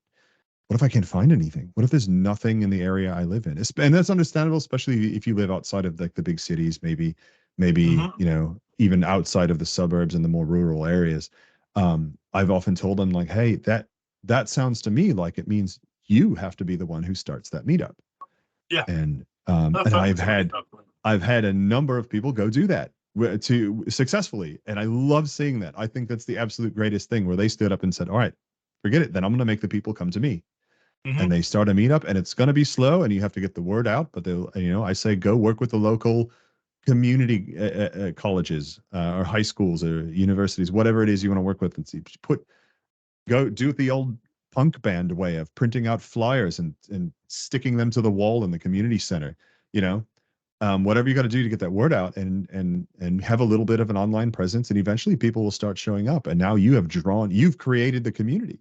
find anything? What if there's nothing in the area I live in? And that's understandable, especially if you live outside of like the big cities, maybe, Hmm. even outside of the suburbs and the more rural areas. I've often told them, like, hey, that sounds to me like it means you have to be the one who starts that meetup. Yeah. And No, and that's a really fair point. I've had a number of people go do that to successfully, and I love seeing that. I think that's the absolute greatest thing, where they stood up and said, all right, forget it, then I'm going to make the people come to me. And Hmm. they start a meetup, and it's going to be slow and you have to get the word out, but they'll, I say, go work with the local community colleges or high schools or universities, whatever it is you want to work with, and see, go do it the old punk band way of printing out flyers and sticking them to the wall in the community center. you know Whatever you got to do to get that word out, and have a little bit of an online presence, and eventually people will start showing up, and now you've created the community.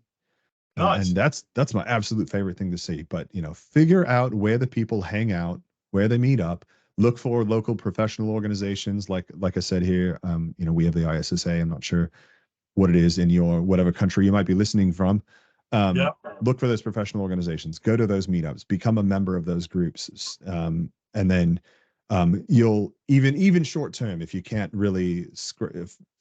And Nice. that's my absolute favorite thing to see. But figure out where the people hang out, where they meet up. Look for local professional organizations, like I said here. We have the ISSA. I'm not sure what it is in your whatever country you might be listening from. Yeah. Look for those professional organizations. Go to those meetups. Become a member of those groups, and then you'll even short term, if you can't really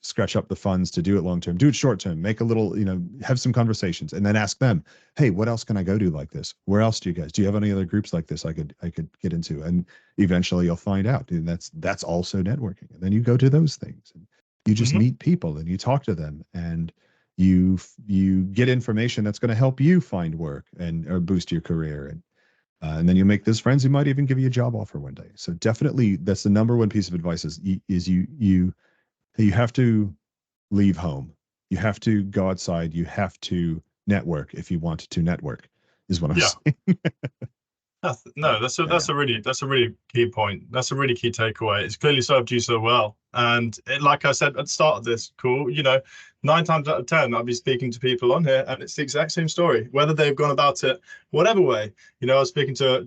scratch up the funds to do it long term. Do it short term. Make a little, have some conversations, and then ask them, hey, what else can I go do like this? Where else do you have any other groups like this I could get into? And eventually you'll find out, and that's also networking. And then you go to those things, and you just meet people, and you talk to them, and you get information that's going to help you find work or boost your career, and then you make those friends who might even give you a job offer one day. So definitely, that's the number one piece of advice: is you have to leave home. You have to go outside. You have to network if you want to network. Is what I'm saying. That's a really key point. That's a really key takeaway. It's clearly served you so well. And like I said at the start of this call, 9 times out of 10, I'll be speaking to people on here, and it's the exact same story, whether they've gone about it whatever way. I was speaking to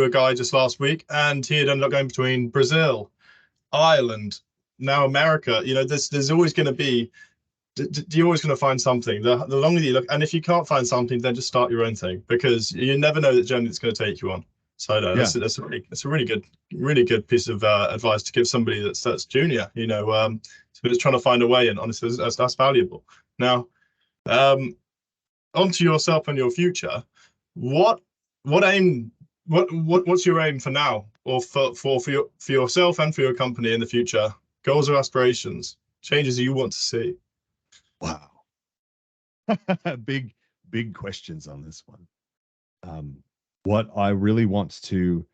a guy just last week, and he had ended up going between Brazil, Ireland, now America. There's always going to be. You're always going to find something. The longer you look, and if you can't find something, then just start your own thing, because you never know the journey it's going to take you on. So that's a really good piece of advice to give somebody that's junior. So it's trying to find a way, and honestly, that's valuable. Now, onto yourself and your future. What's your aim for now, or for yourself and for your company in the future? Goals or aspirations, changes you want to see? Wow. big questions on this one. What I really want to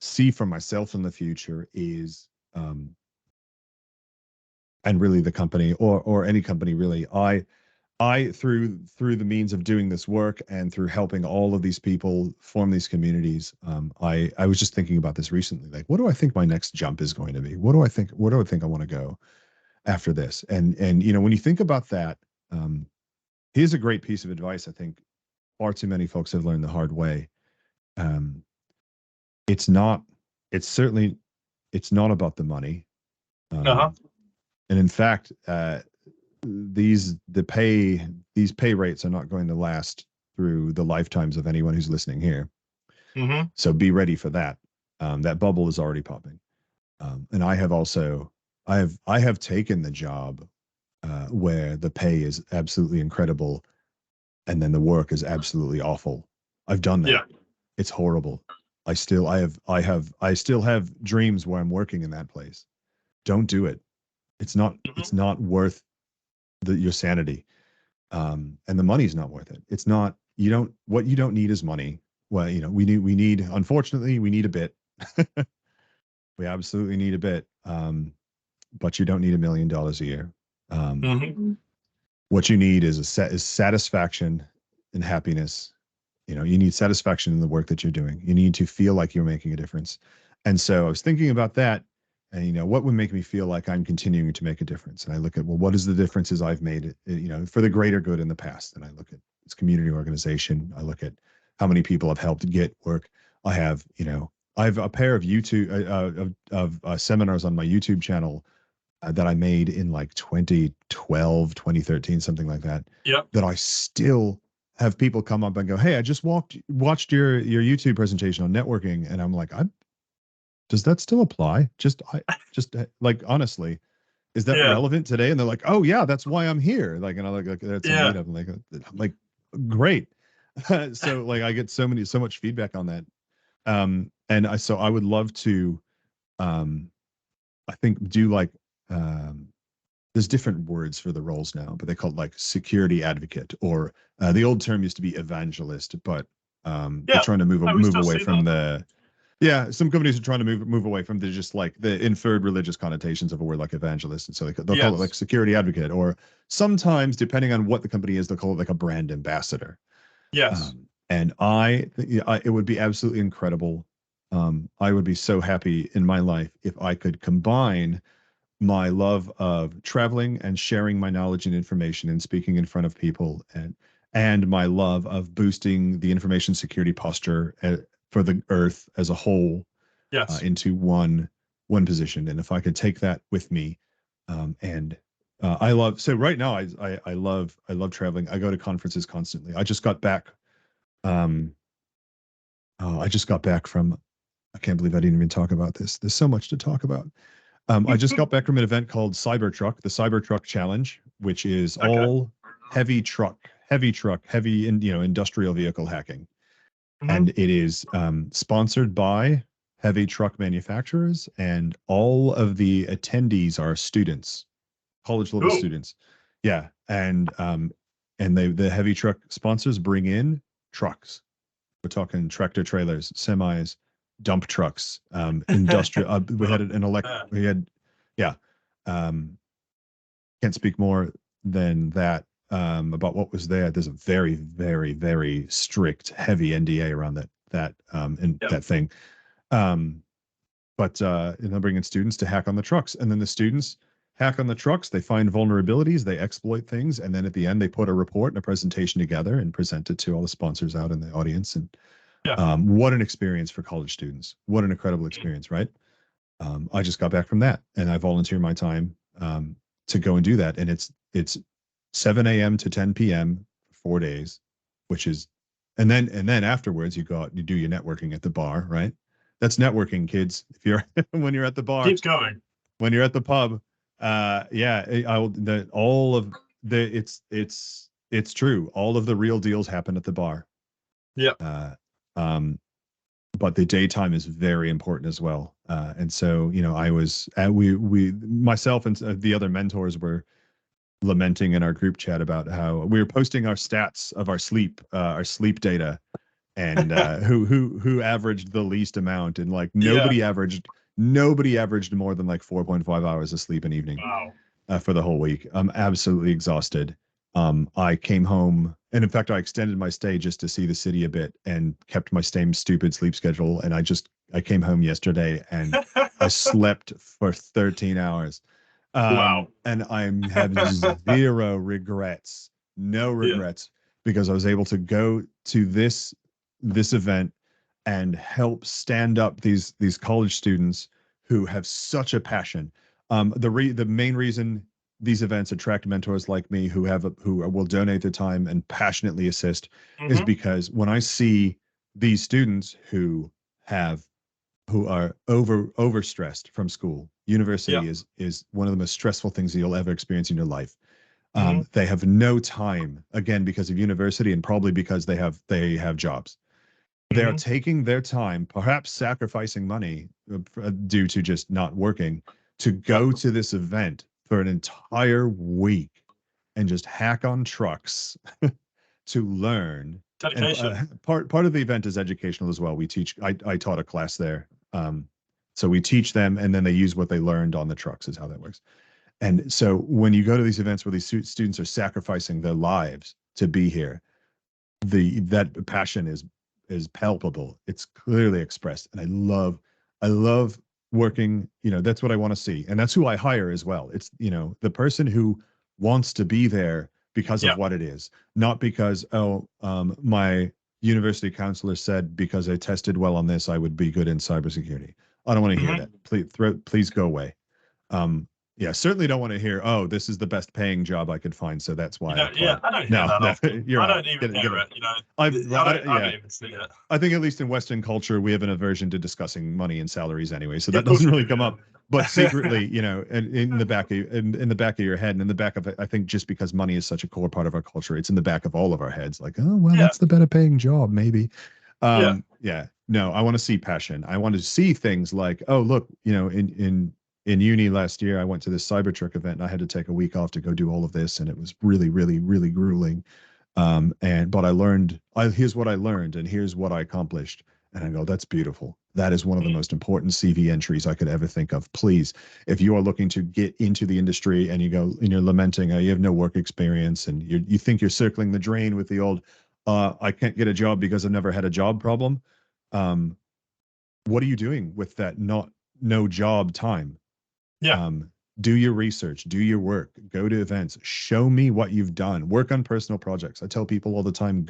see for myself in the future is, and really the company, or any company really, I through the means of doing this work and through helping all of these people form these communities, I was just thinking about this recently. Like, what do I think my next jump is going to be? Where do I think I want to go after this? And when you think about that, here's a great piece of advice I think far too many folks have learned the hard way. It's not about the money. And in fact, these pay rates are not going to last through the lifetimes of anyone who's listening here. So be ready for that. That bubble is already popping. And I have taken the job where the pay is absolutely incredible, and then the work is absolutely awful. I've done that. Yeah. It's horrible. I still have dreams where I'm working in that place. Don't do it. It's not worth your sanity. And the money's not worth it. It's not, what you don't need is money. Well, unfortunately, we need a bit. We absolutely need a bit. But you don't need $1 million a year. What you need is satisfaction and happiness. You need satisfaction in the work that you're doing. You need to feel like you're making a difference. And so I was thinking about that, and what would make me feel like I'm continuing to make a difference? And I look at, well, what is the differences I've made, for the greater good in the past? And I look at its community organization. I look at how many people I've helped get work. I have a pair of YouTube seminars on my YouTube channel that I made in like 2012, 2013, something like that. Yeah. That I still have people come up and go, "Hey, I just watched your YouTube presentation on networking," and I'm like, does that still apply? Like, honestly, is that relevant today? And they're like, "Oh yeah, that's why I'm here." Like, and I like that's a meetup. I'm like, great. So like, I get so much feedback on that. And I would love to, I think, do like, there's different words for the roles now, but they call it like security advocate, or the old term used to be evangelist, but they're trying to move away from some companies are trying to move away from just like the inferred religious connotations of a word like evangelist, and so they'll call it like security advocate, or sometimes, depending on what the company is, they'll call it like a brand ambassador. Yes. And it would be absolutely incredible. I would be so happy in my life if I could combine my love of traveling and sharing my knowledge and information and speaking in front of people, and my love of boosting the information security posture for the earth as a whole, into one position. And if I could take that with me, so right now I love traveling. I go to conferences constantly. I just got back. I just got back from, I can't believe I didn't even talk about this. There's so much to talk about. I just got back from an event called the Cybertruck Challenge, which is Okay. all heavy industrial vehicle hacking. Mhm. And it is sponsored by heavy truck manufacturers, and all of the attendees are students, college level Cool. students. Yeah, and the heavy truck sponsors bring in trucks. We're talking tractor trailers, semis, dump trucks, industrial. We had an Yeah. we had, yeah. Um, can't speak more than that about what was there. There's a very, very, very strict, heavy NDA around Yep. that thing. Um, but they'll bring in students to hack on the trucks, and then the students hack on the trucks. They find vulnerabilities, they exploit things, and then at the end they put a report and a presentation together and present it to all the sponsors out in the audience. And Yeah. what an experience for college students! What an incredible experience, right? I just got back from that, and I volunteer my time to go and do that. And it's 7 a.m. to 10 p.m. for 4 days, which is, and then afterwards you do your networking at the bar, right? That's networking, kids. If you're when you're at the bar, Keeps going. when you're at the pub, yeah, I will. All of the it's true. All of the real deals happen at the bar. Yep. Um, but the daytime is very important as well. And so, I was, myself and the other mentors were lamenting in our group chat about how we were posting our stats of our sleep data, and who averaged the least amount, and like Yeah. nobody averaged more than like 4.5 hours of sleep an evening Wow. for the whole week. I'm absolutely exhausted. I came home, and in fact, I extended my stay just to see the city a bit and kept my same stupid sleep schedule. And I came home yesterday and I slept for 13 hours. Wow. And I have zero regrets, no Yeah. regrets, because I was able to go to this event and help stand up these college students who have such a passion. The main reason these events attract mentors like me who will donate their time and passionately assist is Hmm. because when I see these students have who are overstressed from school. Yeah. University is one of the most stressful things that you'll ever experience in your life. Hmm. They have no time, again, because of university, and probably because they have jobs. They are Hmm. taking their time, perhaps sacrificing money due to just not working, to Yep. go to this event for an entire week and just hack on trucks to learn. And Dedication. part of the event is educational as well. We teach. I taught a class there, so we teach them, and then they use what they learned on the trucks. Is how that works. And so when you go to these events where these students are sacrificing their lives to be here, that passion is palpable. It's clearly expressed, and I love working. That's what I want to see, and that's who I hire as well. It's the person who wants to be there because of Yeah. what it is, not because my university counselor said because I tested well on this I would be good in cybersecurity. I don't want to hear Hmm. that. Please go away. Um, yeah, certainly don't want to hear, oh, this is the best paying job I could find, so that's why I Yeah, applied. I don't hear No, that no, often. you're I out. don't even Get hear it. it. I Yeah, don't even see it. I think at least in Western culture, we have an aversion to discussing money and salaries anyway, so Yeah, that of course doesn't we really do. come up. But secretly, in the back in the back of your head, and in the back of it, I think just because money is such a core part of our culture, it's in the back of all of our heads. Like, oh well, Yeah. that's the better paying job, maybe. Yeah. Yeah, no, I want to see passion. I want to see things like, oh, look, in uni last year, I went to this Cybertruck event and I had to take a week off to go do all of this, and it was really, really, really grueling. But here's what I learned, and here's what I accomplished. And I go, that's beautiful. That is one of the Mm. most important CV entries I could ever think of. Please, if you are looking to get into the industry and you're lamenting, you have no work experience, and you think you're circling the drain with the old, I can't get a job because I've never had a job problem. Um, what are you doing with that no job time? Yeah. um, do your research, do your work, go to events, show me what you've done, work on personal projects. I tell people all the time,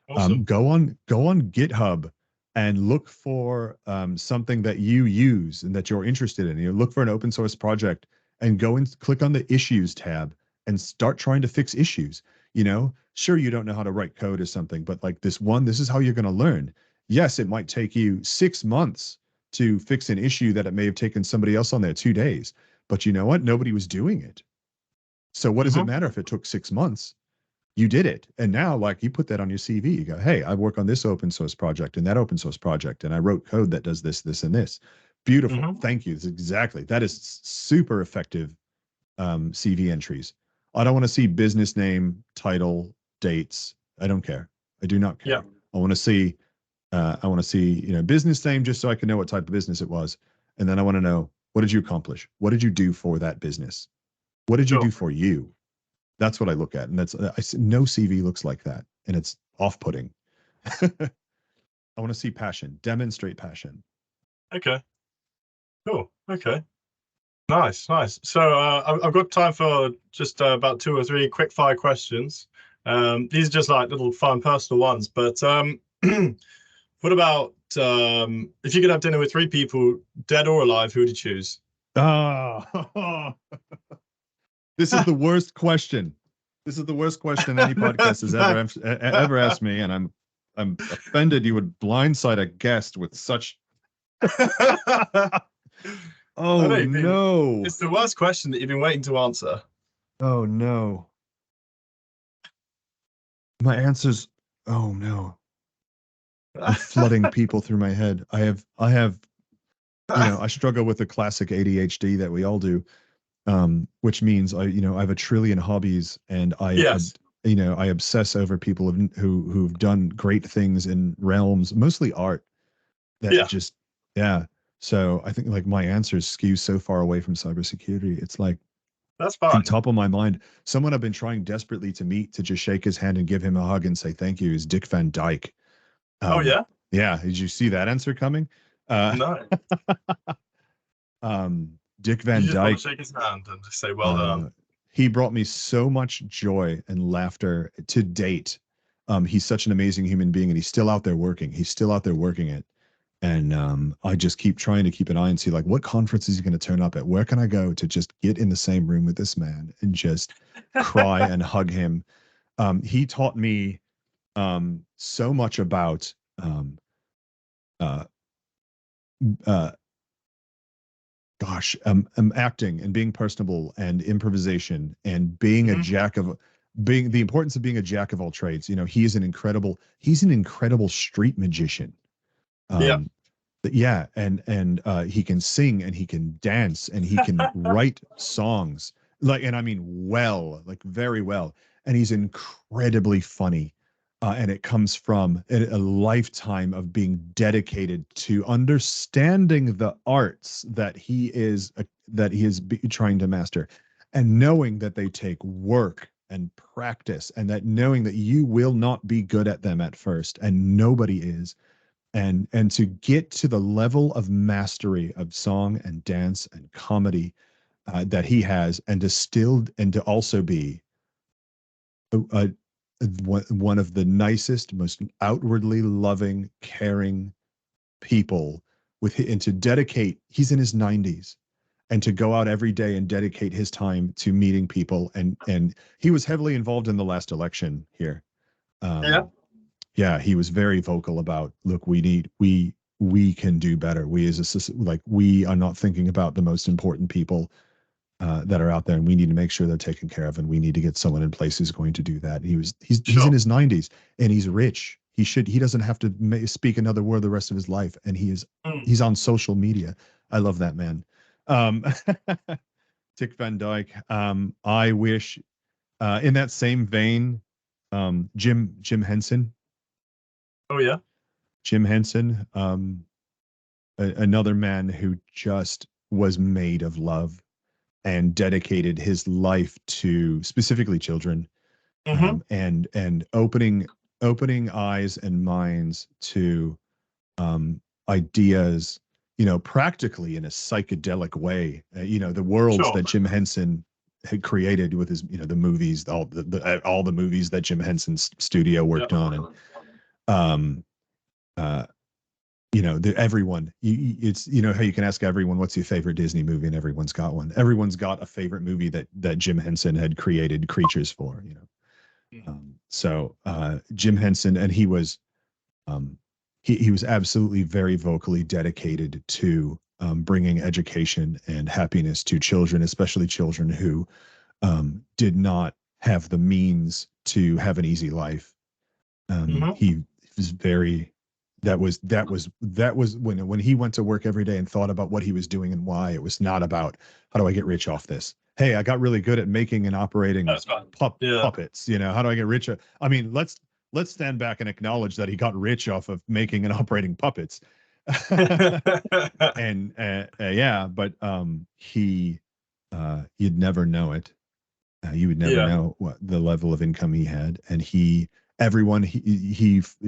Awesome. go on GitHub and look for something that you use and that you're interested in. Look for an open source project and go and click on the issues tab and start trying to fix issues. Sure, you don't know how to write code or something, but like this is how you're going to learn. Yes, it might take you 6 months to fix an issue that it may have taken somebody else on there 2 days. But you know what? Nobody was doing it. So what does it matter if it took 6 months? You did it. And now, like, you put that on your CV. You go, hey, I work on this open source project and that open source project, and I wrote code that does this, this, and this. Beautiful. Thank you. Exactly. That is super effective CV entries. I don't want to see business name, title, dates. I don't care. I do not care. Yeah. I want to see, business name, just so I can know what type of business it was. And then I want to know, what did you accomplish? What did you do for that business? What did you do for you? That's what I look at. And no CV looks like that. And it's off-putting. I want to see passion, demonstrate passion. Okay. Cool. Okay. Nice. So I've got time for just about 2 or 3 quick fire questions. These are just like little fun personal ones, but what about if you could have dinner with 3 people, dead or alive, who would you choose? This is the worst question. This is the worst question any podcast has ever asked me, and I'm offended you would blindside a guest with such. Oh no! It's the worst question that you've been waiting to answer. Oh no! My answers. Oh no! I'm flooding people through my head. I have. I struggle with the classic ADHD that we all do. Which means I have a trillion hobbies, and I obsess over people who've done great things in realms, mostly art. So I think like my answers skew so far away from cybersecurity. It's like, that's fine. Top of my mind, someone I've been trying desperately to meet, to just shake his hand and give him a hug and say thank you, is Dick Van Dyke. Oh yeah. Yeah. Did you see that answer coming? No. Dick Van Dyke. Shake his hand and just say well done. He brought me so much joy and laughter to date. He's such an amazing human being, and he's still out there working. He's still out there working it. And I just keep trying to keep an eye and see, like, what conference is he going to turn up at? Where can I go to just get in the same room with this man and just cry and hug him? He taught me so much about acting and being personable and improvisation and being the importance of being a jack of all trades. He's an incredible street magician. And he can sing and he can dance and he can write songs, and I mean, very well. And he's incredibly funny. And it comes from a lifetime of being dedicated to understanding the arts that he is trying to master, and knowing that they take work and practice, and that knowing that you will not be good at them at first, and nobody is, and to get to the level of mastery of song and dance and comedy that he has, and to also be one of the nicest, most outwardly loving, caring people and to dedicate, he's in his 90s, and to go out every day and dedicate his time to meeting people. And he was heavily involved in the last election here. He was very vocal about, look, we can do better. We as a system, we are not thinking about the most important people that are out there, and we need to make sure they're taken care of, and we need to get someone in place who's going to do that. He's in his 90s, and he's rich. He doesn't have to speak another word the rest of his life, and he's on social media. I love that man. Dick Van Dyke. I wish, in that same vein, Jim Henson. Oh yeah. Jim Henson, another man who just was made of love and dedicated his life to specifically children, and opening eyes and minds to ideas, practically in a psychedelic way. The worlds that Jim Henson had created with his, the movies, all the movies that Jim Henson's studio worked on, and everyone, it's, how you can ask everyone, what's your favorite Disney movie, and everyone's got one. Everyone's got a favorite movie that Jim Henson had created creatures for. So Jim Henson, and he was he was absolutely very vocally dedicated to bringing education and happiness to children, especially children who did not have the means to have an easy life. He was very, that was when he went to work every day and thought about what he was doing and why. It was not about how do I get rich off this. Hey, I got really good at making and operating puppets. You know, how do I get rich? I mean, let's stand back and acknowledge that he got rich off of making and operating puppets. And yeah, but you'd never know it. You would never know what the level of income he had. And everyone,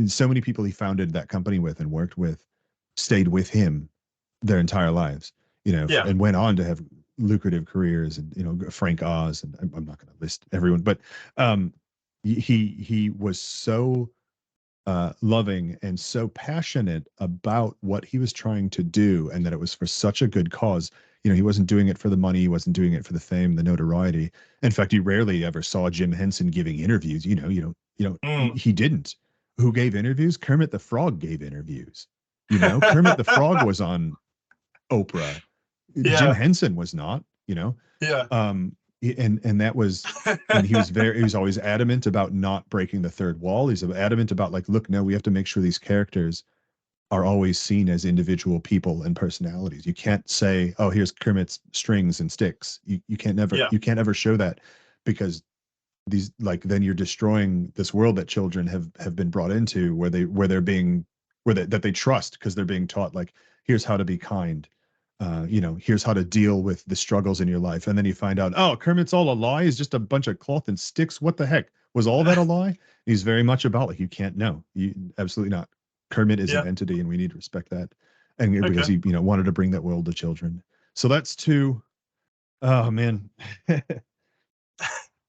so many people he founded that company with and worked with stayed with him their entire lives, you know, and went on to have lucrative careers. And, you know, Frank Oz, and I'm not going to list everyone, but he was so loving and so passionate about what he was trying to do, and that it was for such a good cause. You know, he wasn't doing it for the money. He wasn't doing it for the fame, the notoriety. In fact, you rarely ever saw Jim Henson giving interviews. He didn't. Who gave interviews? Kermit the Frog gave interviews. You know, Kermit the Frog was on Oprah. Jim Henson was not, you know. And that was, and he was always adamant about not breaking the third wall. He's adamant about, like, look, no, we have to make sure these characters are always seen as individual people and personalities. You can't say, oh, here's Kermit's strings and sticks. You can't ever show that, because these, like, then you're destroying this world that children have been brought into, where they trust, because they're being taught, like, here's how to be kind. Here's how to deal with the struggles in your life. And then you find out, oh, Kermit's all a lie. He's just a bunch of cloth and sticks. What the heck? Was all that a lie? He's very much about, like, you can't know. You absolutely not. Kermit is an entity, and we need to respect that. And because he, wanted to bring that world to children. So that's two. Oh man.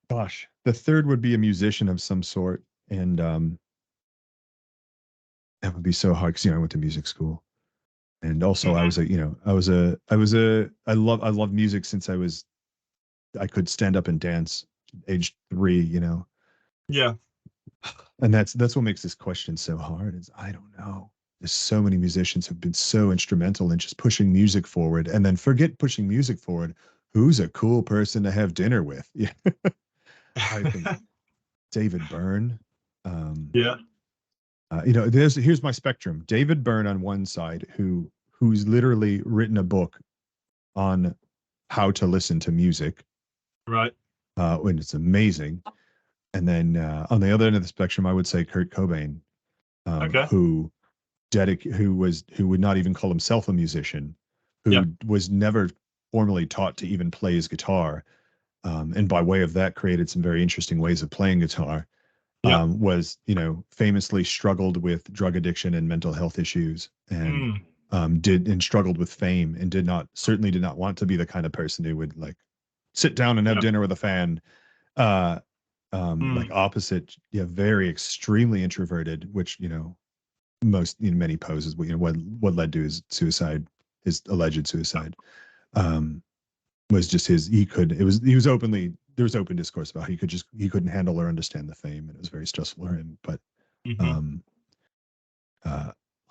Gosh. The third would be a musician of some sort. And that would be so hard, because I went to music school. And also I love music since I could stand up and dance age 3, Yeah. And that's what makes this question so hard, is I don't know. There's so many musicians who've been so instrumental in just pushing music forward, and then forget pushing music forward. Who's a cool person to have dinner with? Yeah. I think David Byrne. Here's my spectrum. David Byrne on one side, who's literally written a book on how to listen to music. Right. And it's amazing. And then on the other end of the spectrum, I would say Kurt Cobain, who would not even call himself a musician, who was never formally taught to even play his guitar, and by way of that created some very interesting ways of playing guitar. Was famously struggled with drug addiction and mental health issues, and struggled with fame, and certainly did not want to be the kind of person who would, like, sit down and have dinner with a fan. Like, opposite, very extremely introverted, which many poses, what led to his suicide, his alleged suicide, was just there was open discourse about how he couldn't handle or understand the fame, and it was very stressful for him. But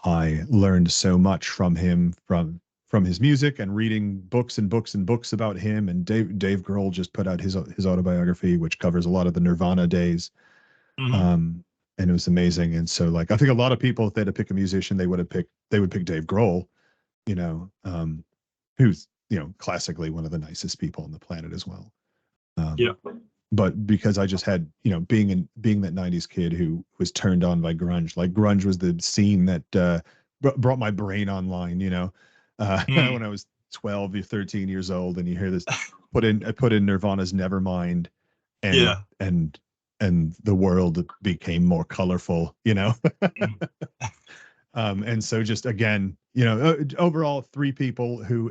I learned so much from him, from his music, and reading books and books and books about him. And Dave Grohl just put out his autobiography, which covers a lot of the Nirvana days. And it was amazing. And so, like, I think a lot of people, if they had to pick a musician, they would pick Dave Grohl, who's, classically one of the nicest people on the planet as well. But because I just had, being that 90s kid who was turned on by grunge, like, grunge was the scene that brought my brain online, when I was 12 or 13 years old, and you hear this, I put in Nirvana's Nevermind, and the world became more colorful, and so, just again, overall, 3 people who,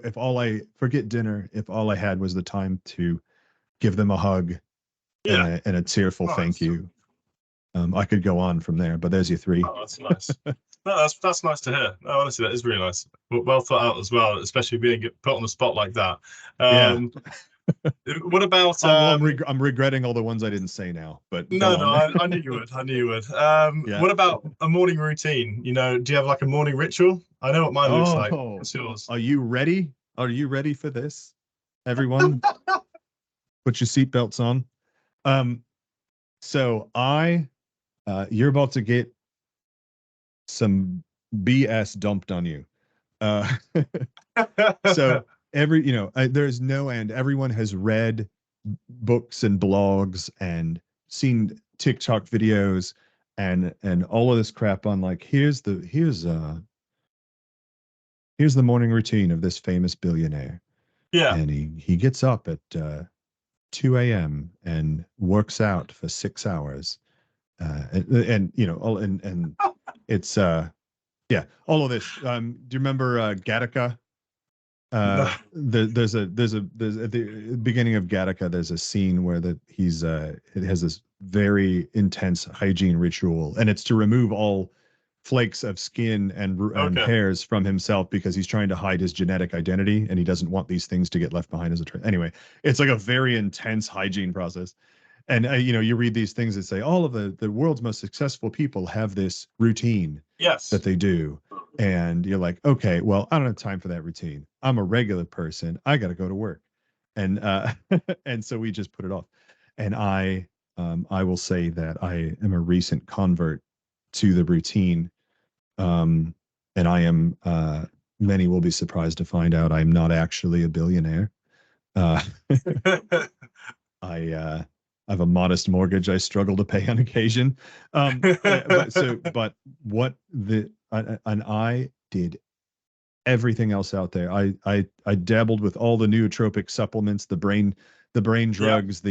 forget dinner, if all I had was the time to give them a hug and a tearful thank you, I could go on from there, but there's your 3. Oh, that's nice. No, that's nice to hear. No, honestly, that is really nice. Well thought out as well, especially being put on the spot like that. What about I'm regretting all the ones I didn't say now, but no, go no, on. I knew you would. I knew you would. Yeah. What about a morning routine? You know, do you have like a morning ritual? I know what mine looks like. Oh, What's yours? are you ready? Are you ready for this? Everyone, put your seatbelts on. Um, so you're about to get some BS dumped on you. Uh, so there's no end. Everyone has read books and blogs and seen TikTok videos and all of this crap on like here's the morning routine of this famous billionaire. Yeah. And he gets up at 2 a.m. and works out for 6 hours. And you know, and it's yeah, all of this. Do you remember Gattaca? No. There's at the beginning of Gattaca, there's a scene where it has this very intense hygiene ritual, and it's to remove all flakes of skin and Okay. hairs from himself because he's trying to hide his genetic identity and he doesn't want these things to get left behind as a anyway. It's like a very intense hygiene process. And you read these things that say all of the world's most successful people have this routine Yes. that they do, and you're like, okay, well, I don't have time for that routine. I'm a regular person. I got to go to work, and and so we just put it off. And I will say that I am a recent convert to the routine, and I am. Many will be surprised to find out I'm not actually a billionaire. Uh, I have a modest mortgage I struggle to pay on occasion. But what the and I did everything else out there. I dabbled with all the nootropic supplements, the brain Yeah. drugs,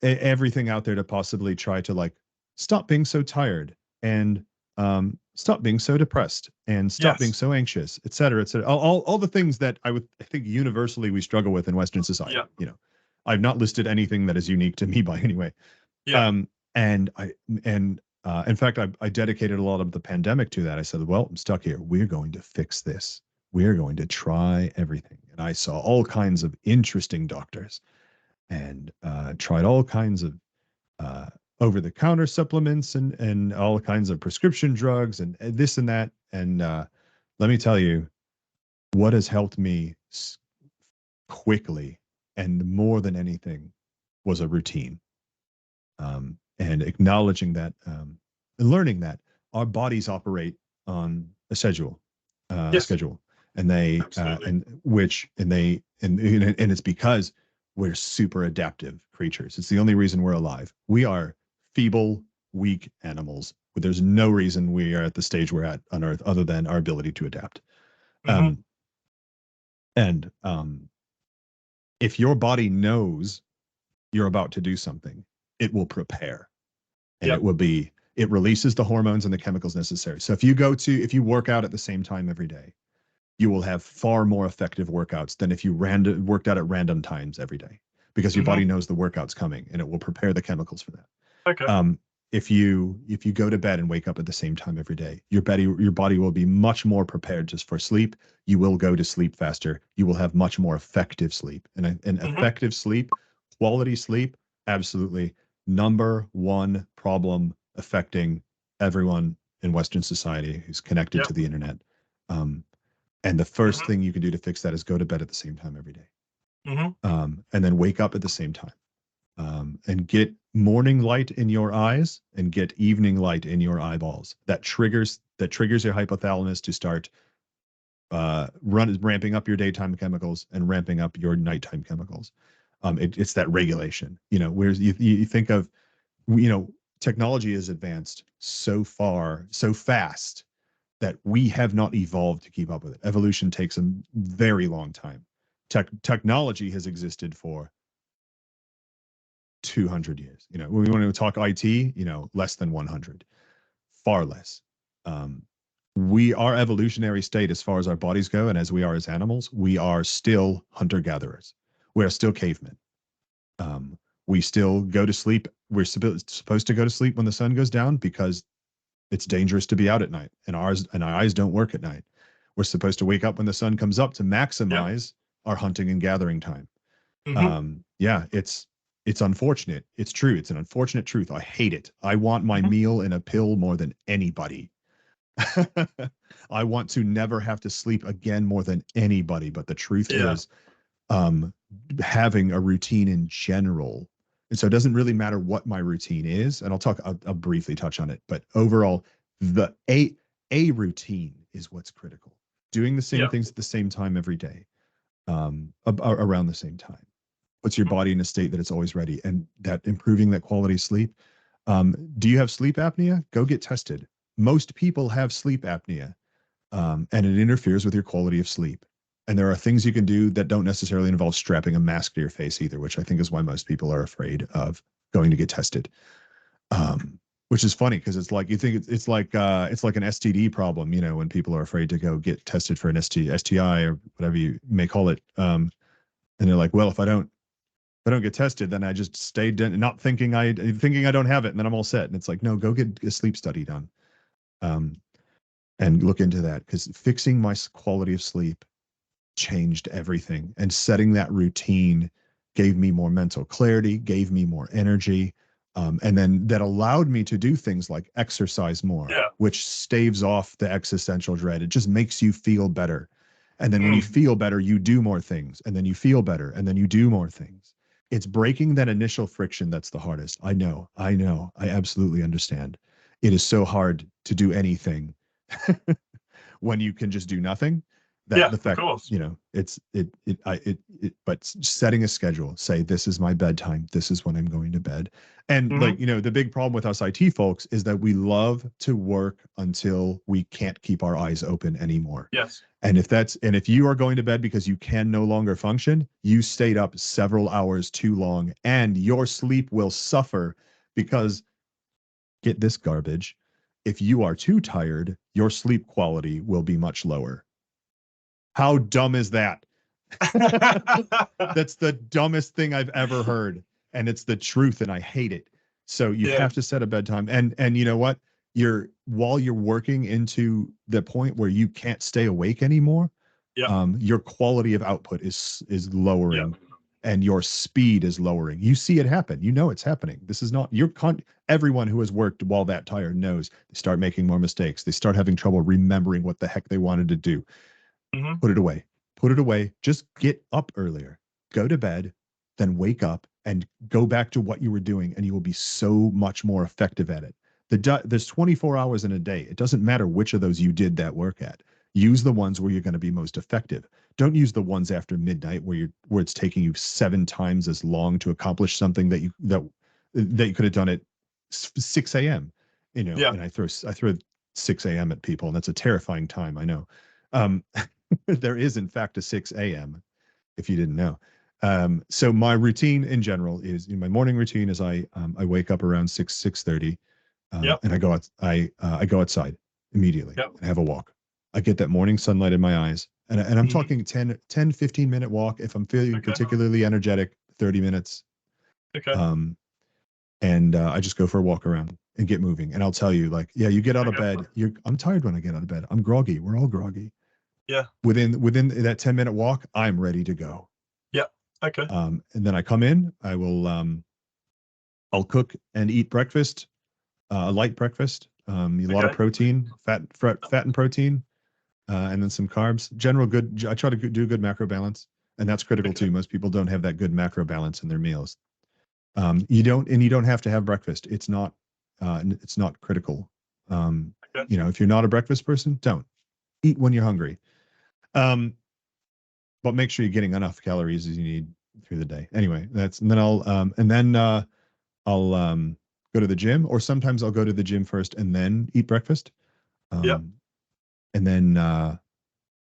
everything out there to possibly try to like stop being so tired and stop being so depressed and stop being Yes. so anxious, et cetera, et cetera. All the things that I think universally we struggle with in Western society. Yeah. I've not listed anything that is unique to me by any way. Yeah. Um, and I and in fact, I dedicated a lot of the pandemic to that. I said, well, I'm stuck here. We're going to fix this. We're going to try everything. And I saw all kinds of interesting doctors and tried all kinds of uh, over-the-counter supplements and all kinds of prescription drugs and this and that. And let me tell you, what has helped me quickly and more than anything was a routine, and acknowledging that, and learning that our bodies operate on a Yes. schedule, and they Absolutely. and it's because we're super adaptive creatures. It's the only reason we're alive. We are feeble, weak animals, but there's no reason we are at the stage we're at on Earth other than our ability to adapt. Hmm. And if your body knows you're about to do something, it will prepare, and Yep. it releases the hormones and the chemicals necessary. So if you work out at the same time every day, you will have far more effective workouts than if you worked out at random times every day, because your body Hmm. knows the workout's coming and it will prepare the chemicals for that. Okay. If you go to bed and wake up at the same time every day, your body will be much more prepared just for sleep. You will go to sleep faster. You will have much more effective sleep. And Hmm. effective sleep, quality sleep, absolutely number one problem affecting everyone in Western society who's connected Yep. to the internet. Um, and the first Hmm. thing you can do to fix that is go to bed at the same time every day, Hmm. and then wake up at the same time, and get morning light in your eyes and get evening light in your eyeballs. That triggers your hypothalamus to start ramping up your daytime chemicals and ramping up your nighttime chemicals. It's that regulation. Whereas you think of, you know, technology has advanced so far, so fast that we have not evolved to keep up with it. Evolution takes a very long time. Technology has existed for 200 years. When we want to talk IT, less than 100, far less. Um, our evolutionary state, as far as our bodies go, and as we are as animals, we are still hunter gatherers. We are still cavemen. Um, we still go to sleep. We're supposed to go to sleep when the sun goes down because it's dangerous to be out at night, and our eyes don't work at night. We're supposed to wake up when the sun comes up to Yep. maximize our hunting and gathering time. Hmm. Yeah, it's unfortunate. It's true. It's an unfortunate truth. I hate it. I want my Hmm. meal in a pill more than anybody. I want to never have to sleep again more than anybody. But the truth Yeah. is, um, having a routine in general. And so it doesn't really matter what my routine is. And I'll briefly touch on it. But overall, the a routine is what's critical. Doing the same Yeah. things at the same time every day, around the same time, puts your Mhm. body in a state that it's always ready, and that improving that quality of sleep. Do you have sleep apnea? Go get tested. Most people have sleep apnea, and it interferes with your quality of sleep. And there are things you can do that don't necessarily involve strapping a mask to your face either, which I think is why most people are afraid of going to get tested. Which is funny because it's like you think it's like an STD problem, you know, when people are afraid to go get tested for an STI or whatever you may call it. And they're like, well, if I don't get tested, then I just stayed not thinking I don't have it, and then I'm all set. And it's like, no, go get a sleep study done, um, and look into that, because fixing my quality of sleep changed everything. And setting that routine gave me more mental clarity, gave me more energy, and then that allowed me to do things like exercise more, Yeah. which staves off the existential dread. It just makes you feel better. And then when you Mm. feel better, you do more things, and then you feel better, and then you do more things. It's breaking that initial friction that's the hardest. I know, I absolutely understand. It is so hard to do anything when you can just do nothing. That Yeah, the of fact, course. you know, but setting a schedule, say, this is my bedtime, this is when I'm going to bed. And Hmm. like, you know, the big problem with us IT folks is that we love to work until we can't keep our eyes open anymore. Yes. And if you are going to bed because you can no longer function, you stayed up several hours too long, and your sleep will suffer because, get this garbage, if you are too tired, your sleep quality will be much lower. How dumb is that? That's the dumbest thing I've ever heard. And it's the truth, and I hate it. So you Yeah. have to set a bedtime. And you know what? While you're working into the point where you can't stay awake anymore, Yeah. your quality of output is Yeah. lowering, and your speed is lowering. You see it happen. You know it's happening. This is not everyone who has worked while that tired knows they start making more mistakes. They start having trouble remembering what the heck they wanted to do. Hmm. Put it away. Put it away. Just get up earlier. Go to bed, then wake up and go back to what you were doing, and you will be so much more effective at it. There's 24 hours in a day. It doesn't matter which of those you did that work at. Use the ones where you're going to be most effective. Don't use the ones after midnight where it's taking you 7 times as long to accomplish something that you could have done at 6 a.m. You know, Yeah. and I throw 6 a.m. at people, and that's a terrifying time. I know. Um, there is, in fact, a 6 a.m. if you didn't know. So my routine in general is, my morning routine is I wake up around 6:30, Yeah. and I go outside immediately Yeah. and have a walk. I get that morning sunlight in my eyes, and I'm Hmm. talking 10 15 minute walk. If I'm feeling Okay. particularly energetic, 30 minutes. Okay. Um, and I just go for a walk around and get moving. And I'll tell you, like, yeah, you get out of Okay. bed. I'm tired when I get out of bed. I'm groggy. We're all groggy. Yeah. Within that 10-minute walk, I'm ready to go. Yeah. Okay. And then I come in. I'll cook and eat breakfast, a light breakfast, a lot of Okay. protein, fat and protein, and then some carbs. General good. I try to do a good macro balance, and that's critical Okay. too. Most people don't have that good macro balance in their meals. You don't have to have breakfast. It's not critical. Um, Okay. if you're not a breakfast person, don't eat when you're hungry. Um, but make sure you're getting enough calories as you need through the day. Anyway, I'll go to the gym, or sometimes I'll go to the gym first and then eat breakfast. Yeah. Um, and then I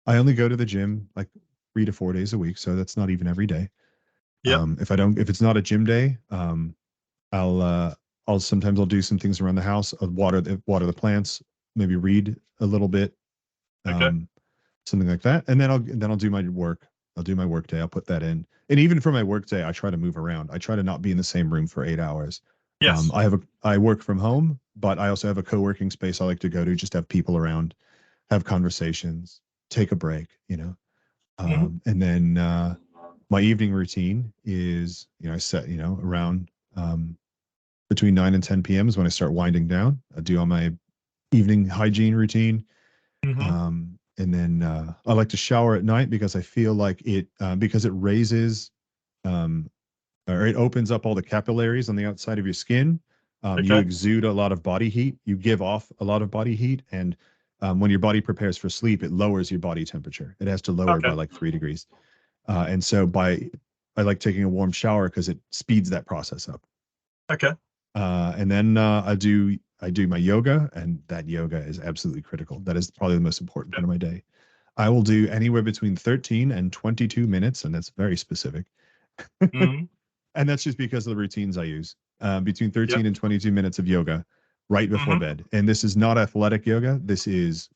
only go to the gym like 3 to 4 days a week, so that's not even every day. Yeah. If it's not a gym day, I'll uh, I'll do some things around the house. I'll water the plants, maybe read a little bit, Okay. um, something like that, and then I'll do my work. I'll do my work day. I'll put that in, and even for my work day, I try to move around. I try to not be in the same room for 8 hours. Yes. I work from home, but I also have a co-working space I like to go to, just have people around, have conversations, take a break. Hmm. And then my evening routine is, I set, around between 9 and 10 p.m. is when I start winding down. I do all my evening hygiene routine. Hmm. And then I like to shower at night because I feel like because it raises um, or it opens up all the capillaries on the outside of your skin. You Okay. exude a lot of body heat. You give off a lot of body heat. And when your body prepares for sleep, it lowers your body temperature. It has to lower by Okay. like 3 degrees. And so I like taking a warm shower because it speeds that process up. Okay. And then I do my yoga, and that yoga is absolutely critical. That is probably the most important part of my day. I will do anywhere between 13 and 22 minutes, and that's very specific. Hmm. And that's just because of the routines I use. Between Yep. 13 and 22 minutes of yoga right before Hmm. bed. And this is not athletic yoga. This is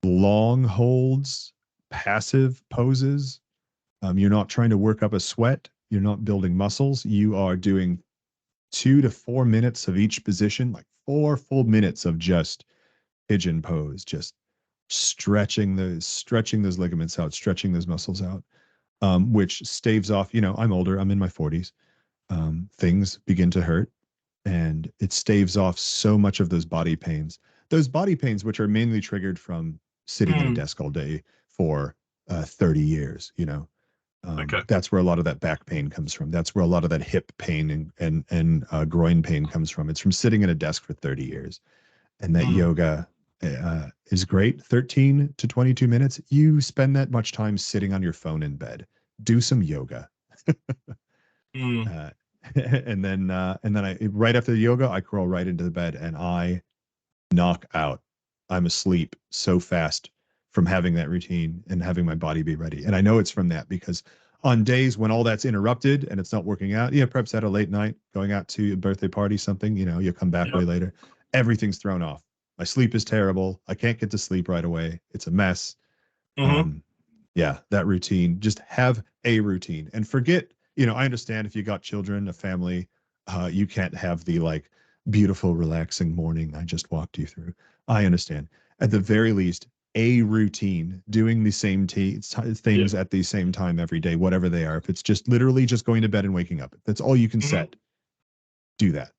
long holds, passive poses. You're not trying to work up a sweat. You're not building muscles. You are doing 2 to 4 minutes of each position, like 4 full minutes of just pigeon pose, just stretching those ligaments out, stretching those muscles out, which staves off. I'm older. I'm in my 40s. Things begin to hurt, and it staves off so much of those body pains. Those body pains, which are mainly triggered from sitting at a Mm. desk all day for 30 years. Okay. That's where a lot of that back pain comes from. That's where a lot of that hip pain and groin pain comes from. It's from sitting at a desk for 30 years. And that Mm. yoga is great. 13 to 22 minutes. You spend that much time sitting on your phone in bed. Do some yoga. Mm. Uh, and then I right after the yoga, I crawl right into the bed and I knock out. I'm asleep so fast from having that routine and having my body be ready. And I know it's from that because on days when all that's interrupted and it's not working out, perhaps at a late night, going out to a birthday party, something, you come back way Yep. later, everything's thrown off. My sleep is terrible. I can't get to sleep right away. It's a mess. Hmm. Um, yeah, that routine. Just have a routine and forget. I understand if you got children, a family, you can't have the like beautiful, relaxing morning I just walked you through. I understand. At the very least, a routine, doing the same Yeah. things at the same time every day, whatever they are. If it's just literally just going to bed and waking up, if that's all you can Hmm. set. Do that,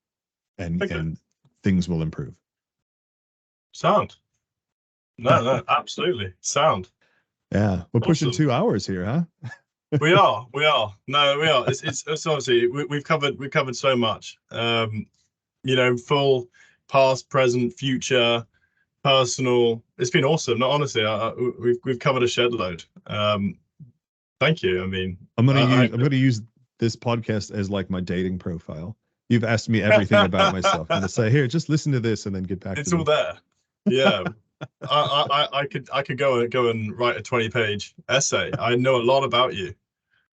and Okay. and things will improve. Sound. No, no, absolutely. Sound. Yeah, we're pushing Awesome. 2 hours here, huh? We are. We are. No, we are. It's obviously we've covered so much. Full past, present, future, personal. It's been awesome. No, honestly, we've covered a shed load. Thank you. I mean, I'm gonna use this podcast as like my dating profile. You've asked me everything about myself. I'm gonna say, here, just listen to this and then get back to it's all me. there. Yeah. I could go and write a 20-page essay. I know a lot about you.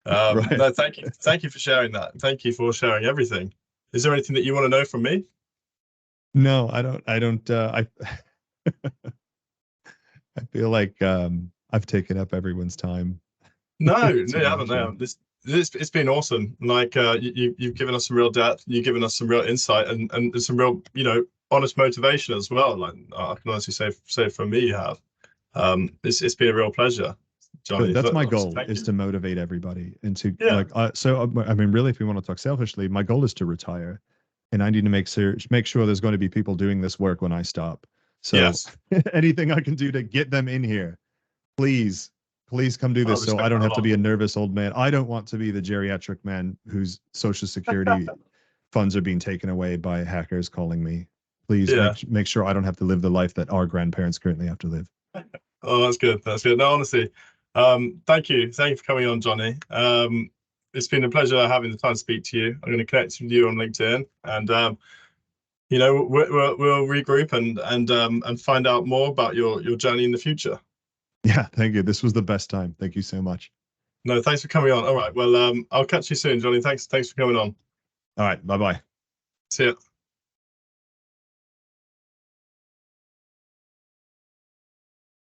Right. No, thank you for sharing that. Thank you for sharing everything. Is there anything that you want to know from me? No, I don't I feel like I've taken up everyone's time No, no, too you haven't. much. Yeah. No, it's been awesome. Like you've given us some real depth. You've given us some real insight and some real honest motivation as well. Like I can honestly say from me, you have. It's been a real pleasure, But Johnny. that's So, my obviously, goal, thank is you. to motivate everybody and to Yeah. like I mean, really, if we want to talk selfishly, my goal is to retire, and I need to make sure there's going to be people doing this work when I stop. So Yes. anything I can do to get them in here, please, please come do I this so I respect don't that a have to lot. be a nervous old man. I don't want to be the geriatric man whose social security funds are being taken away by hackers calling me. Please Yeah. make sure I don't have to live the life that our grandparents currently have to live. Oh, that's good. That's good. No, honestly, thank you. Thank you for coming on, Johnny. It's been a pleasure having the time to speak to you. I'm going to connect with you on LinkedIn, and we'll regroup and find out more about your journey in the future. Yeah, thank you. This was the best time. Thank you so much. No, thanks for coming on. All right. Well, I'll catch you soon, Johnny. Thanks for coming on. All right, bye bye. See ya.